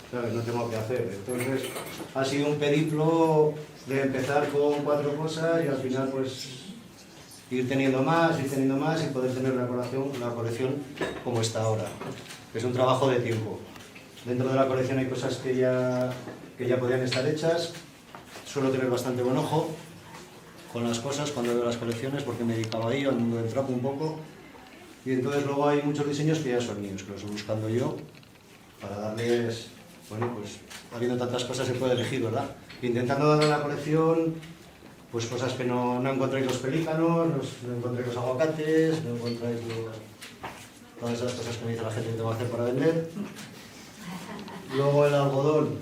¿Sabes? No tengo que hacer. Entonces ha sido un periplo de empezar con 4 cosas y al final pues ir teniendo más y poder tener la colección como está ahora. Es un trabajo de tiempo. Dentro de la colección hay cosas que ya podían estar hechas. Suelo tener bastante buen ojo con las cosas cuando veo las colecciones porque me dedicaba ahí al mundo del trapo un poco. Y entonces luego hay muchos diseños que ya son míos, que los estoy buscando yo, para darles, bueno, pues habiendo tantas cosas se puede elegir, ¿verdad? Intentando darle a la colección, pues cosas que no encontráis los pelícanos, no encontráis los aguacates, no encontráis todas esas cosas que me dice la gente que tengo que hacer para vender. Luego el algodón,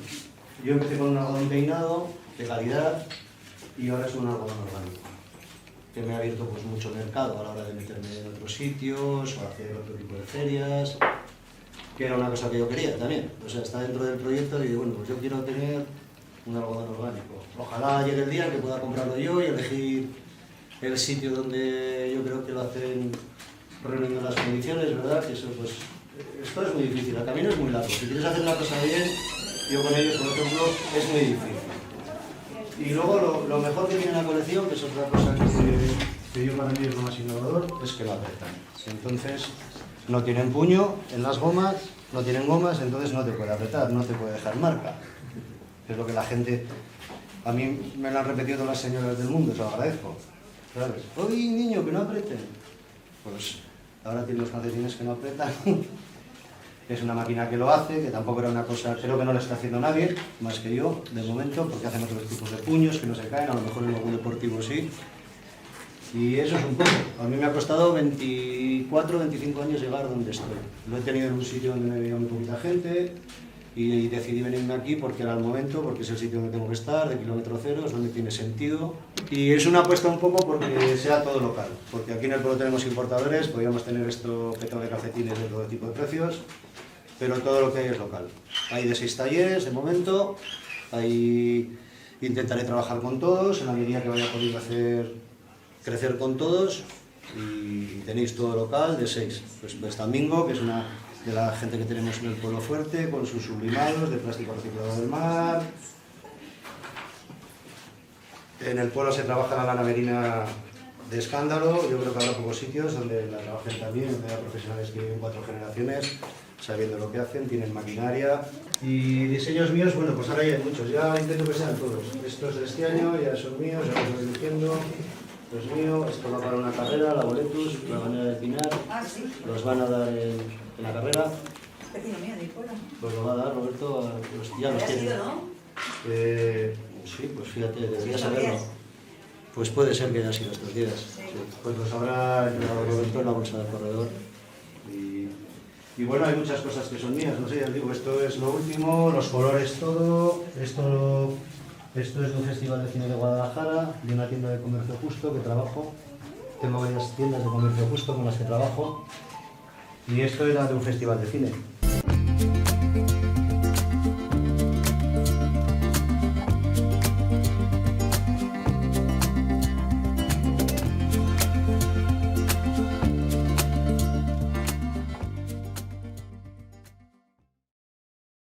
yo empecé con un algodón peinado, de calidad, y ahora es un algodón orgánico, que me ha abierto pues mucho mercado a la hora de meterme en otros sitios o hacer otro tipo de ferias, que era una cosa que yo quería también. O sea, está dentro del proyecto y digo, bueno, pues yo quiero tener un algodón orgánico. Ojalá llegue el día en que pueda comprarlo yo y elegir el sitio donde yo creo que lo hacen reuniendo las condiciones, ¿verdad? Que eso, pues, esto es muy difícil, el camino es muy largo. Si quieres hacer una cosa bien, yo con ellos, por ejemplo, es muy difícil. Y luego lo mejor que tiene la colección, que es otra cosa que yo para mí es lo más innovador, es que lo apretan. Entonces no tienen puño en las gomas, no tienen gomas, entonces no te puede apretar, no te puede dejar marca. Es lo que la gente, a mí me lo han repetido todas las señoras del mundo, se lo agradezco. ¿Sabes? Oye, niño, que no aprieten. Pues ahora tienen los calcetines que no apretan. Es una máquina que lo hace, que tampoco era una cosa, creo que no la está haciendo nadie, más que yo, de momento, porque hacen otros tipos de puños que no se caen, a lo mejor en algún deportivo sí. Y eso es un poco. A mí me ha costado 24, 25 años llegar donde estoy. Lo he tenido en un sitio donde me veía muy poquita gente y decidí venirme aquí porque era el momento, porque es el sitio donde tengo que estar, de kilómetro cero, es donde tiene sentido. Y es una apuesta un poco porque sea todo local, porque aquí en el pueblo tenemos importadores, podríamos tener esto petado de calcetines de todo tipo de precios, pero todo lo que hay es local. Hay de 6 talleres de momento, intentaré trabajar con todos, en la medida que vaya podiendo hacer crecer con todos, y tenéis todo local de 6. Pues está Mingo, que es una de la gente que tenemos en el pueblo fuerte, con sus sublimados de plástico reciclado del mar. En el pueblo se trabaja la lana merina de escándalo, yo creo que habrá pocos sitios donde la trabajen también, donde haya profesionales que viven 4 generaciones, sabiendo lo que hacen, tienen maquinaria. Y diseños míos, bueno, pues ahora ya hay muchos, ya intento que sean todos. Estos de este año ya son míos, ya los voy eligiendo. Pues mío, esto va para una carrera, la Boletus, la manera de pinar, los van a dar en la carrera. Pues lo va a dar Roberto, ya los tiene. Sí, pues fíjate, debería saberlo. Pues puede ser que haya sido estos días. Sí. Pues los habrá entregado Roberto en la bolsa del corredor. Y bueno, hay muchas cosas que son mías, no sé, ya os digo, esto es lo último, los colores todo, esto es de un festival de cine de Guadalajara, de una tienda de comercio justo que trabajo, tengo varias tiendas de comercio justo con las que trabajo, y esto era de un festival de cine.